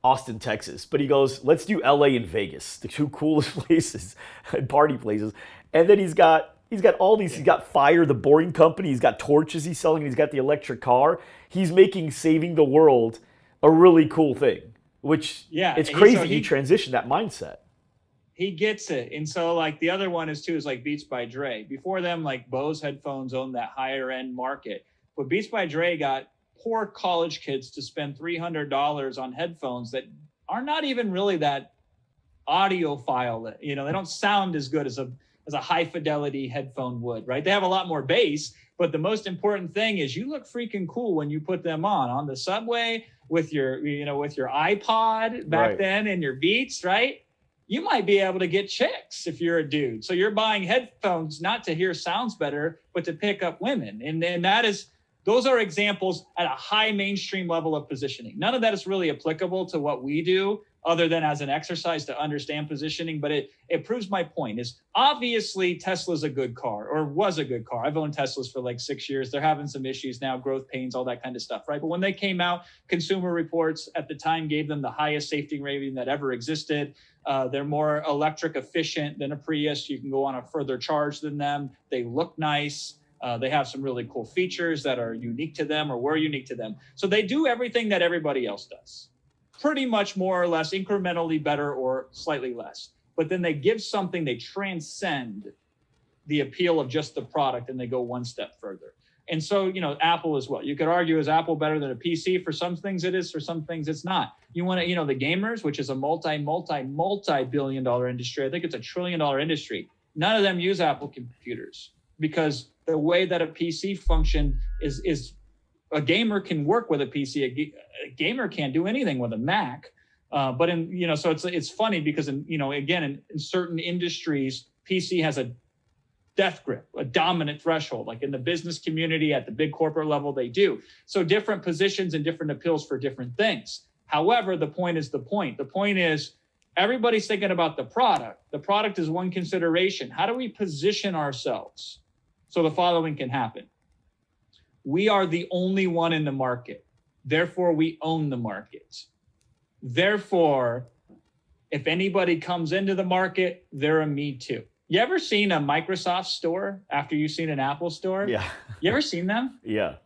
Austin, Texas, but he goes, let's do LA and Vegas, the two coolest places and party places. And then he's got all these, he's got Fire, the boring company. He's got torches he's selling, and he's got the electric car. He's making saving the world a really cool thing, which it's crazy he transitioned that mindset. He gets it. And so like the other one is like Beats by Dre. Before them, like Bose headphones owned that higher end market. But Beats by Dre got poor college kids to spend $300 on headphones that are not even really that audiophile. They don't sound as good as a high fidelity headphone would, right? They have a lot more bass, but the most important thing is you look freaking cool when you put them on the subway with your iPod back then and your Beats, right? You might be able to get chicks if you're a dude. So you're buying headphones not to hear sounds better, but to pick up women. And those are examples at a high mainstream level of positioning. None of that is really applicable to what we do other than as an exercise to understand positioning. But it proves my point is obviously Tesla's a good car or was a good car. I've owned Teslas for like 6 years. They're having some issues now, growth pains, all that kind of stuff, right? But when they came out, Consumer Reports at the time gave them the highest safety rating that ever existed. They're more electric efficient than a Prius. You can go on a further charge than them. They look nice. They have some really cool features that are unique to them or were unique to them. So they do everything that everybody else does. Pretty much more or less incrementally better or slightly less. But then they give something, they transcend the appeal of just the product and they go one step further. And so, Apple as well. You could argue, is Apple better than a PC? For some things it is, for some things it's not. You want to, the gamers, which is a multi-billion dollar industry. I think it's $1 trillion industry. None of them use Apple computers because the way that a PC function is a gamer can work with a PC. A gamer can't do anything with a Mac. But so it's funny because in certain industries, PC has a death grip, a dominant threshold. Like in the business community, at the big corporate level, they do. So different positions and different appeals for different things. However, the point is the point. The point is everybody's thinking about the product. The product is one consideration. How do we position ourselves so the following can happen? We are the only one in the market. Therefore, we own the market. Therefore, If anybody comes into the market, they're a me too. You ever seen a Microsoft store after you've seen an Apple store? Yeah. You ever seen them? Yeah.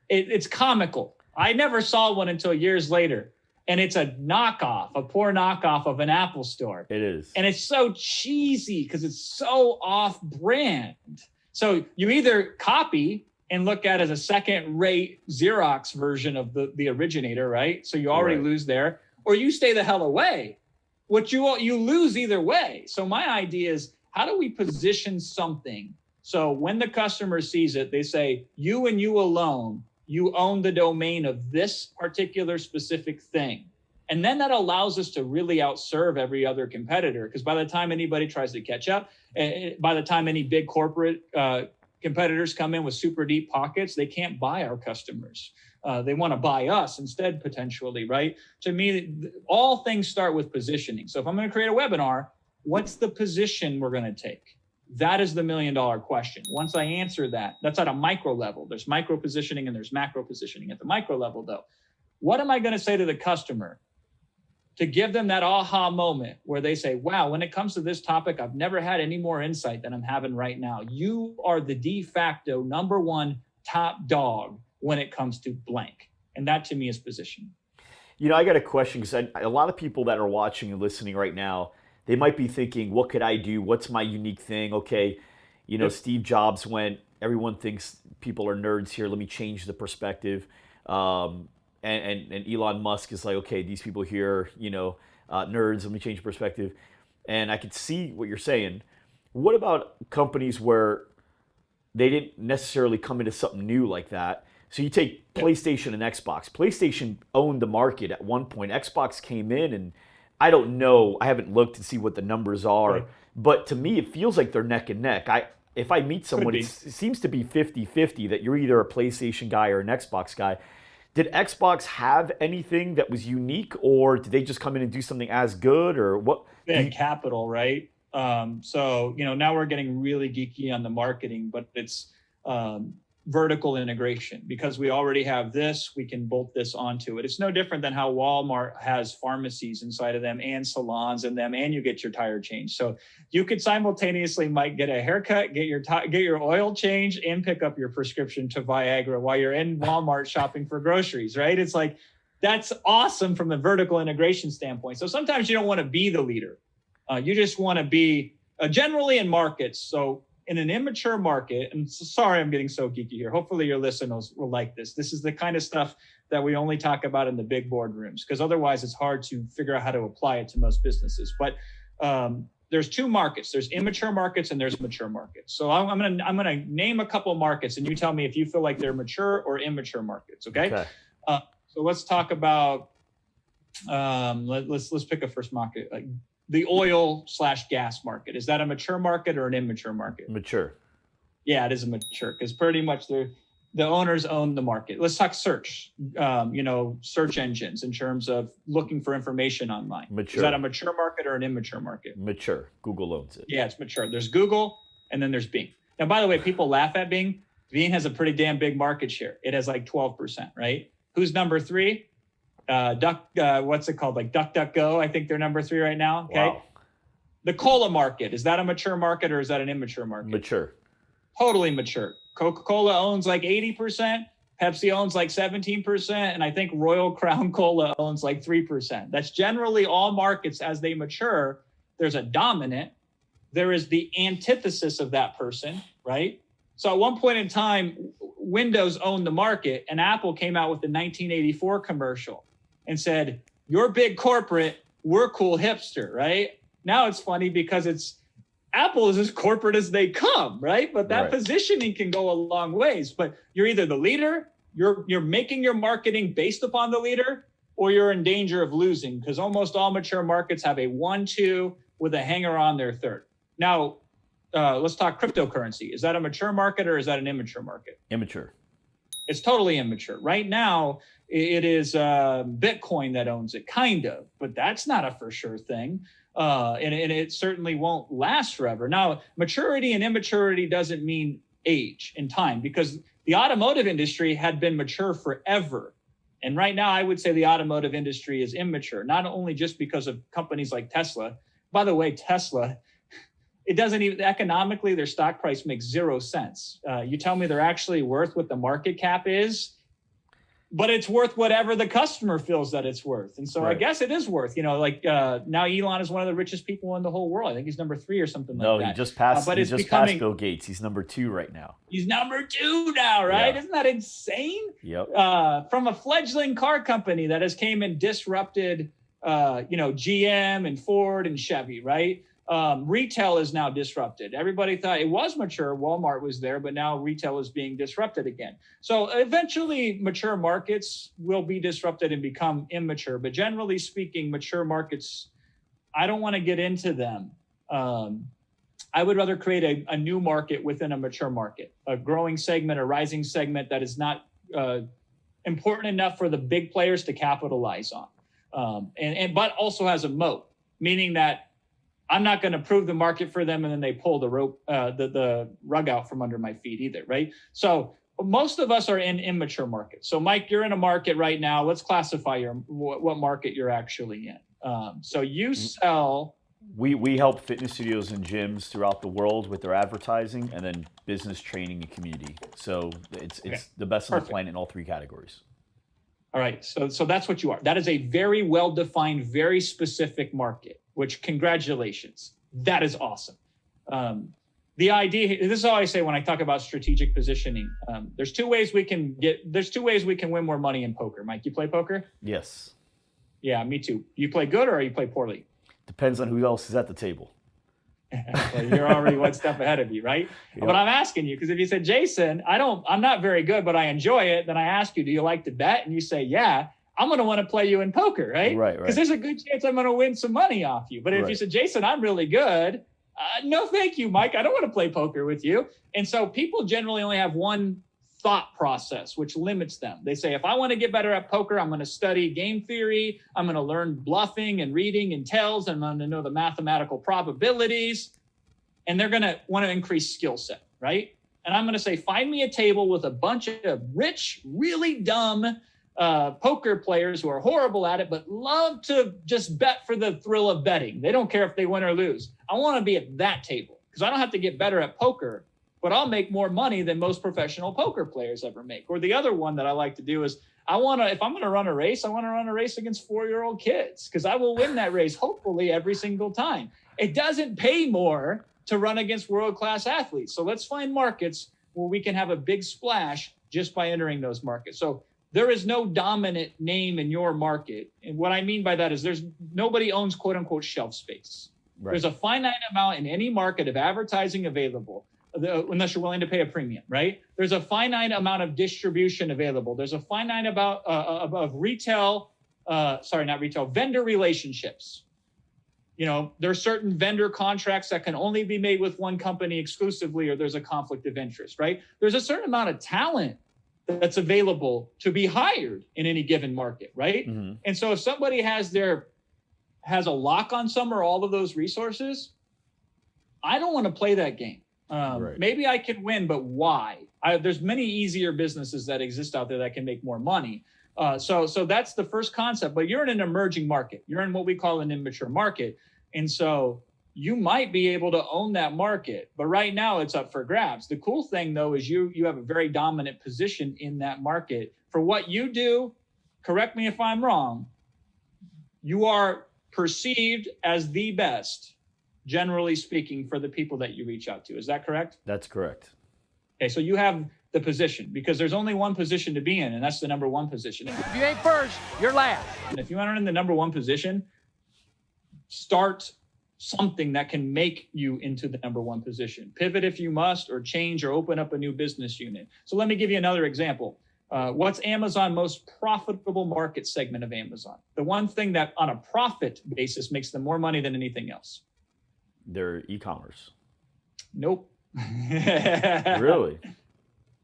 It's comical. I never saw one until years later. And it's a knockoff, a poor knockoff of an Apple store. It is. And it's so cheesy because it's so off brand. So you either copy and look at it as a second-rate Xerox version of the originator, right? So you already lose there, or you stay the hell away. What you lose either way. So my idea is, how do we position something so when the customer sees it, they say, you and you alone, you own the domain of this particular specific thing. And then that allows us to really outserve every other competitor. Because by the time anybody tries to catch up, by the time any big corporate competitors come in with super deep pockets, they can't buy our customers. They want to buy us instead, potentially, right? To me, all things start with positioning. So if I'm going to create a webinar, what's the position we're going to take? That is the $1 million question. Once I answer that, that's at a micro level. There's micro positioning and there's macro positioning. At the micro level, though, what am I going to say to the customer to give them that aha moment where they say, wow, when it comes to this topic, I've never had any more insight than I'm having right now. You are the de facto number one top dog when it comes to blank. And that to me is positioning. You know, I got a question because a lot of people that are watching and listening right now, they might be thinking, what could I do? What's my unique thing? Okay, you know, Steve Jobs went, everyone thinks people are nerds here. Let me change the perspective. And Elon Musk is like, okay, these people here, you know, nerds, let me change the perspective. And I could see what you're saying. What about companies where they didn't necessarily come into something new like that? So you take PlayStation and Xbox. PlayStation owned the market at one point. Xbox came in, and I don't know. I haven't looked to see what the numbers are. Right. But to me, it feels like they're neck and neck. If I meet someone, it seems to be 50-50 that you're either a PlayStation guy or an Xbox guy. Did Xbox have anything that was unique, or did they just come in and do something as good, or what? They had capital, right? So, you know, now we're getting really geeky on the marketing, but it's vertical integration. Because we already have this, we can bolt this onto it. It's no different than how Walmart has pharmacies inside of them and salons in them, and you get your tire changed. So you could simultaneously might get a haircut, get your oil changed, and pick up your prescription to Viagra while you're in Walmart shopping for groceries, right? It's like, that's awesome from the vertical integration standpoint. So sometimes you don't want to be the leader. You just want to be generally in markets. So in an immature market, and sorry, I'm getting so geeky here. Hopefully your listeners will like this. This is the kind of stuff that we only talk about in the big boardrooms, because otherwise it's hard to figure out how to apply it to most businesses. But there's two markets. There's immature markets and there's mature markets. So I'm gonna name a couple markets, and you tell me if you feel like they're mature or immature markets. Okay. So let's talk about. Let's pick a first market. Like, the oil/gas market. Is that a mature market or an immature market? Mature. Yeah, it is a mature, because pretty much the owners own the market. Let's talk search, search engines in terms of looking for information online. Mature. Is that a mature market or an immature market? Mature. Google owns it. Yeah, it's mature. There's Google, and then there's Bing. Now, by the way, people laugh at Bing. Bing has a pretty damn big market share. It has like 12%, right? Who's number 3? What's it called? Like DuckDuckGo. I think they're number 3 right now. Okay. Wow. The cola market. Is that a mature market or is that an immature market? Mature. Totally mature. Coca-Cola owns like 80%. Pepsi owns like 17%. And I think Royal Crown Cola owns like 3%. That's generally all markets as they mature. There's a dominant. There is the antithesis of that person, right? So at one point in time, Windows owned the market, and Apple came out with the 1984 commercial and said, "You're big corporate, we're cool hipster," right? Now it's funny because Apple is as corporate as they come, right? But that positioning can go a long ways. But you're either the leader, you're making your marketing based upon the leader, or you're in danger of losing, because almost all mature markets have a 1-2 with a hanger on their third. Now, let's talk cryptocurrency. Is that a mature market or is that an immature market? Immature. It's totally immature. Right now, it is Bitcoin that owns it, kind of, but that's not a for sure thing. And it certainly won't last forever. Now, maturity and immaturity doesn't mean age and time, because the automotive industry had been mature forever. And right now, I would say the automotive industry is immature, not only just because of companies like Tesla. By the way, Tesla, it doesn't even economically, their stock price makes 0 sense. You tell me they're actually worth what the market cap is, but it's worth whatever the customer feels that it's worth. And so I guess it is worth, now Elon is one of the richest people in the whole world. I think he's number 3 or something like that. No, he just passed, but he it's just passed Bill Gates. He's number 2 right now. He's number 2 now, right? Yeah. Isn't that insane? Yep. From a fledgling car company that has came and disrupted, GM and Ford and Chevy, right? Retail is now disrupted. Everybody thought it was mature. Walmart was there, but now retail is being disrupted again. So eventually mature markets will be disrupted and become immature. But generally speaking, mature markets, I don't want to get into them. I would rather create a new market within a mature market, a growing segment, a rising segment that is not important enough for the big players to capitalize on. But also has a moat, meaning that I'm not going to prove the market for them and then they pull the rope, the rug out from under my feet either, right? So most of us are in immature markets. So Mike, you're in a market right now. Let's classify what market you're actually in. So you sell. We help fitness studios and gyms throughout the world with their advertising and then business training and community. So it's the best on the planet in all 3 categories. All right, so that's what you are. That is a very well-defined, very specific market, which congratulations. That is awesome. The idea, this is all I say when I talk about strategic positioning. There's two ways we can win more money in poker. Mike, you play poker? Yes. Yeah, me too. You play good or you play poorly? Depends on who else is at the table. Well, you're already one step ahead of me, right? Yep. But I'm asking you, because if you said, Jason, I'm not very good, but I enjoy it, then I ask you, do you like to bet? And you say, yeah, I'm going to want to play you in poker, right? Right. Because there's a good chance I'm going to win some money off you. But if you said, Jason, I'm really good, no, thank you, Mike. I don't want to play poker with you. And so people generally only have one thought process, which limits them. They say, if I want to get better at poker, I'm going to study game theory. I'm going to learn bluffing and reading and tells. And I'm going to know the mathematical probabilities. And they're going to want to increase skill set, right? And I'm going to say, find me a table with a bunch of rich, really dumb poker players who are horrible at it, but love to just bet for the thrill of betting. They don't care if they win or lose. I want to be at that table because I don't have to get better at poker, but I'll make more money than most professional poker players ever make. Or the other one that I like to do is if I'm going to run a race, I want to run a race against 4-year-old kids because I will win that race, hopefully every single time. It doesn't pay more to run against world-class athletes. So let's find markets where we can have a big splash just by entering those markets. So there is no dominant name in your market. And what I mean by that is nobody owns quote unquote shelf space. Right. There's a finite amount in any market of advertising available, unless you're willing to pay a premium, right? There's a finite amount of distribution available. There's a finite amount of vendor relationships. You know, there are certain vendor contracts that can only be made with one company exclusively, or there's a conflict of interest, right? There's a certain amount of talent that's available to be hired in any given market, right? Mm-hmm. And so if somebody has a lock on some or all of those resources, I don't want to play that game. Right. Maybe I can win, but why? There's many easier businesses that exist out there that can make more money. So that's the first concept, but you're in an emerging market. You're in what we call an immature market. And so you might be able to own that market, but right now it's up for grabs. The cool thing though, is you have a very dominant position in that market. For what you do, correct me if I'm wrong, you are perceived as the best, generally speaking, for the people that you reach out to. Is that correct? That's correct. Okay, so you have the position because there's only one position to be in, and that's the number one position. If you ain't first, you're last. And if you enter in the number one position, start something that can make you into the number one position. Pivot if you must, or change or open up a new business unit. So let me give you another example. What's Amazon's most profitable market segment of Amazon? The one thing that on a profit basis makes them more money than anything else. Their e-commerce. Nope. Really?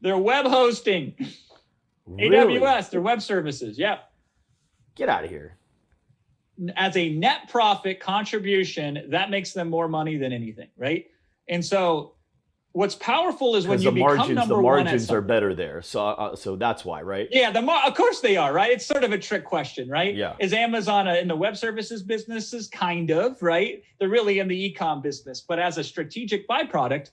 Their web hosting. Really? AWS, their web services. Yeah. Get out of here. As a net profit contribution, that makes them more money than anything, right? And so what's powerful is when Because you the become margins, number the one at margins are something. better there. So that's why, right? Yeah, of course they are, right? It's sort of a trick question, right? Yeah. Is Amazon in the web services businesses? Kind of, right? They're really in the e-com business. But as a strategic byproduct,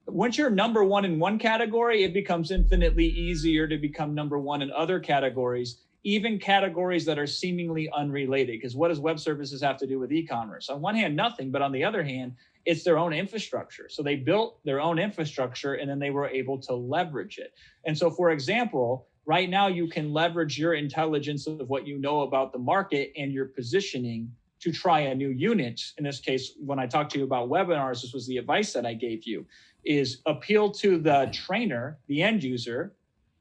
once you're number one in one category, it becomes infinitely easier to become number one in other categories, even categories that are seemingly unrelated. Because what does web services have to do with e-commerce? On one hand, nothing. But on the other hand, it's their own infrastructure. So they built their own infrastructure and then they were able to leverage it. And so, for example, right now you can leverage your intelligence of what you know about the market and your positioning to try a new unit. In this case, when I talked to you about webinars, this was the advice that I gave you, is appeal to the trainer, the end user,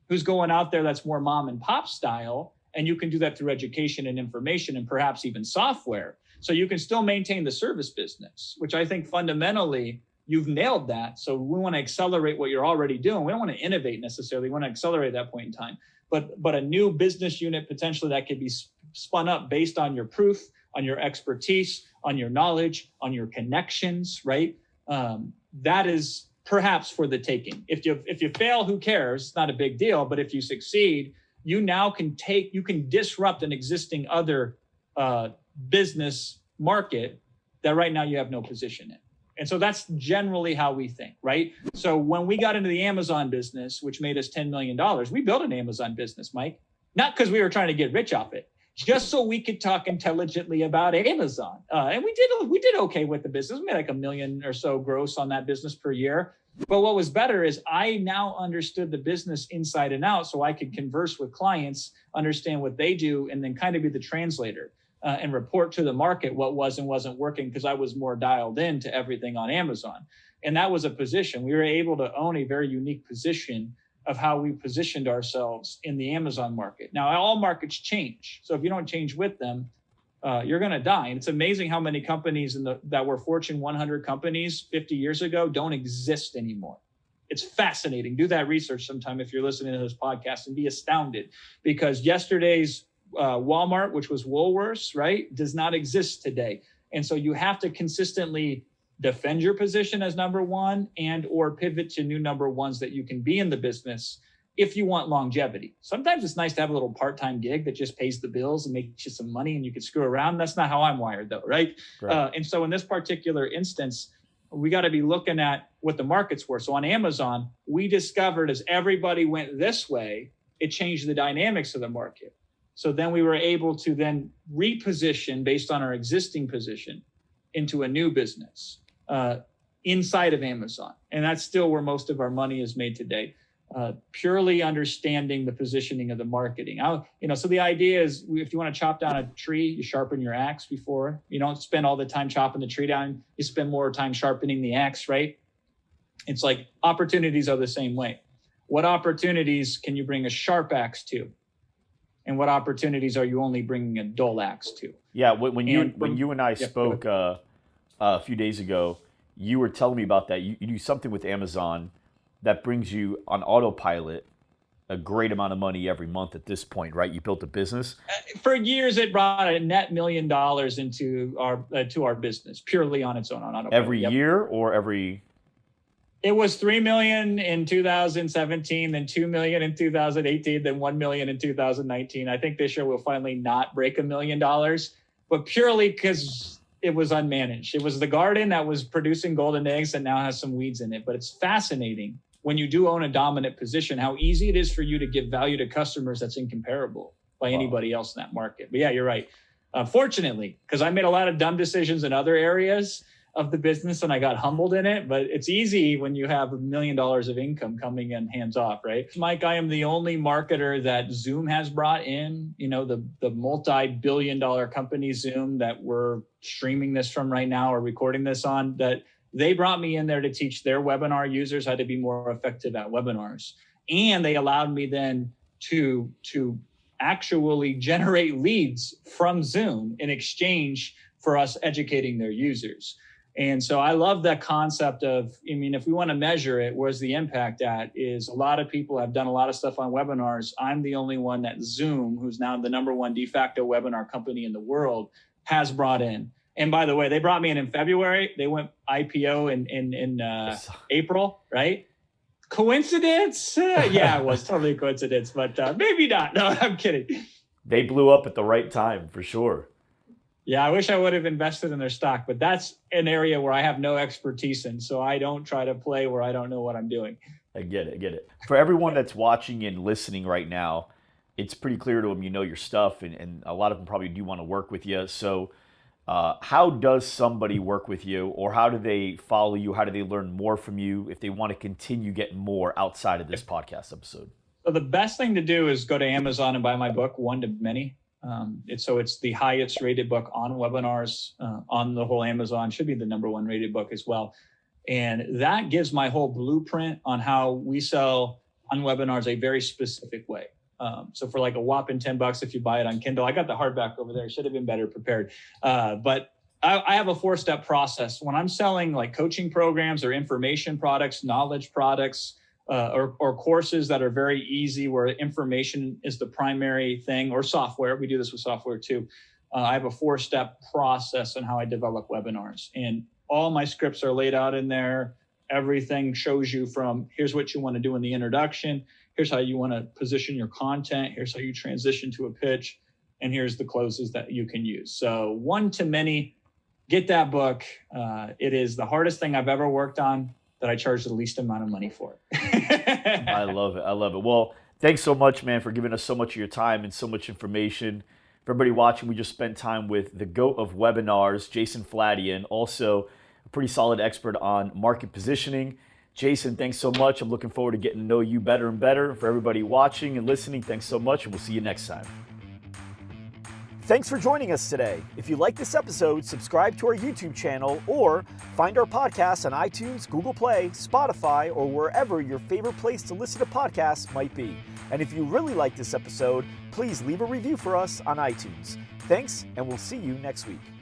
who's going out there that's more mom and pop style. And you can do that through education and information and perhaps even software. So you can still maintain the service business, which I think fundamentally you've nailed that. So we want to accelerate what you're already doing. We don't want to innovate necessarily. We want to accelerate at that point in time. But a new business unit potentially that could be spun up based on your proof, on your expertise, on your knowledge, on your connections, right? That is perhaps for the taking. If you fail, who cares? It's not a big deal. But if you succeed, you now can disrupt an existing other business market that right now you have no position in. And so that's generally how we think, right? So when we got into the Amazon business, which made us $10 million, we built an Amazon business, Mike, not because we were trying to get rich off it, just so we could talk intelligently about Amazon. And we did okay with the business. We made like $1 million or so gross on that business per year. But what was better is I now understood the business inside and out, so I could converse with clients, understand what they do, and then kind of be the translator and report to the market what was and wasn't working, because I was more dialed into everything on Amazon. And that was a position. We were able to own a very unique position of how we positioned ourselves in the Amazon market. Now, all markets change. So if you don't change with them, you're going to die. And it's amazing how many companies that were Fortune 100 companies 50 years ago don't exist anymore. It's fascinating. Do that research sometime if you're listening to this podcast and be astounded, because yesterday's Walmart, which was Woolworths, right, does not exist today. And so you have to consistently defend your position as number one and or pivot to new number ones that you can be in the business if you want longevity. Sometimes it's nice to have a little part-time gig that just pays the bills and makes you some money and you can screw around. That's not how I'm wired though, right? And so in this particular instance, we got to be looking at what the markets were. So on Amazon, we discovered as everybody went this way, it changed the dynamics of the market. So then we were able to then reposition based on our existing position into a new business inside of Amazon. And that's still where most of our money is made today. Purely understanding the positioning of the marketing. So the idea is, if you want to chop down a tree, you sharpen your axe before. You don't spend all the time chopping the tree down. You spend more time sharpening the axe, right? It's like opportunities are the same way. What opportunities can you bring a sharp axe to? And what opportunities are you only bringing a dull axe to? Yeah, when you and I spoke a few days ago, you were telling me about that. You do something with Amazon that brings you on autopilot a great amount of money every month at this point, right? You built a business. For years, it brought a net $1 million into our business purely on its own on autopilot. Every year or every? It was $3 million in 2017, then $2 million in 2018, then $1 million in 2019. I think this year we'll finally not break $1 million, but purely because it was unmanaged. It was the garden that was producing golden eggs that now has some weeds in it. But it's fascinating when you do own a dominant position, how easy it is for you to give value to customers that's incomparable by anybody else in that market. But yeah, you're right. Fortunately, because I made a lot of dumb decisions in other areas of the business and I got humbled in it, but it's easy when you have $1 million of income coming in hands off, right? Mike, I am the only marketer that Zoom has brought in, the multi-billion-dollar company Zoom that we're streaming this from right now or recording this on, that they brought me in there to teach their webinar users how to be more effective at webinars. And they allowed me then to actually generate leads from Zoom in exchange for us educating their users. And so I love that concept of, if we want to measure it, where's the impact at, is a lot of people have done a lot of stuff on webinars. I'm the only one that Zoom, who's now the number one de facto webinar company in the world, has brought in. And by the way, they brought me in February. They went IPO in April, right? Coincidence? Yeah, it was totally a coincidence, but maybe not. No, I'm kidding. They blew up at the right time for sure. Yeah, I wish I would have invested in their stock, but that's an area where I have no expertise in. So I don't try to play where I don't know what I'm doing. I get it. For everyone that's watching and listening right now, it's pretty clear to them you know your stuff, and a lot of them probably do want to work with you. So how does somebody work with you, or how do they follow you? How do they learn more from you if they want to continue getting more outside of this podcast episode? So the best thing to do is go to Amazon and buy my book, One to Many. It's the highest rated book on webinars on the whole Amazon, should be the #1 rated book as well. And that gives my whole blueprint on how we sell on webinars a very specific way. So for like a whopping $10 if you buy it on Kindle, I got the hardback over there. Should have been better prepared. But I have a 4-step process. When I'm selling like coaching programs or information products, knowledge products, or courses that are very easy where information is the primary thing, or software. We do this with software too. I have a 4-step process on how I develop webinars, and all my scripts are laid out in there. Everything shows you from here's what you want to do in the introduction. Here's how you want to position your content. Here's how you transition to a pitch. And here's the closes that you can use. So One to Many, get that book. It is the hardest thing I've ever worked on that I charge the least amount of money for. I love it. Well, thanks so much, man, for giving us so much of your time and so much information. For everybody watching, we just spent time with the GOAT of webinars, Jason Fladlien, also a pretty solid expert on market positioning. Jason, thanks so much. I'm looking forward to getting to know you better and better. For everybody watching and listening, thanks so much, and we'll see you next time. Thanks for joining us today. If you like this episode, subscribe to our YouTube channel or find our podcast on iTunes, Google Play, Spotify, or wherever your favorite place to listen to podcasts might be. And if you really like this episode, please leave a review for us on iTunes. Thanks, and we'll see you next week.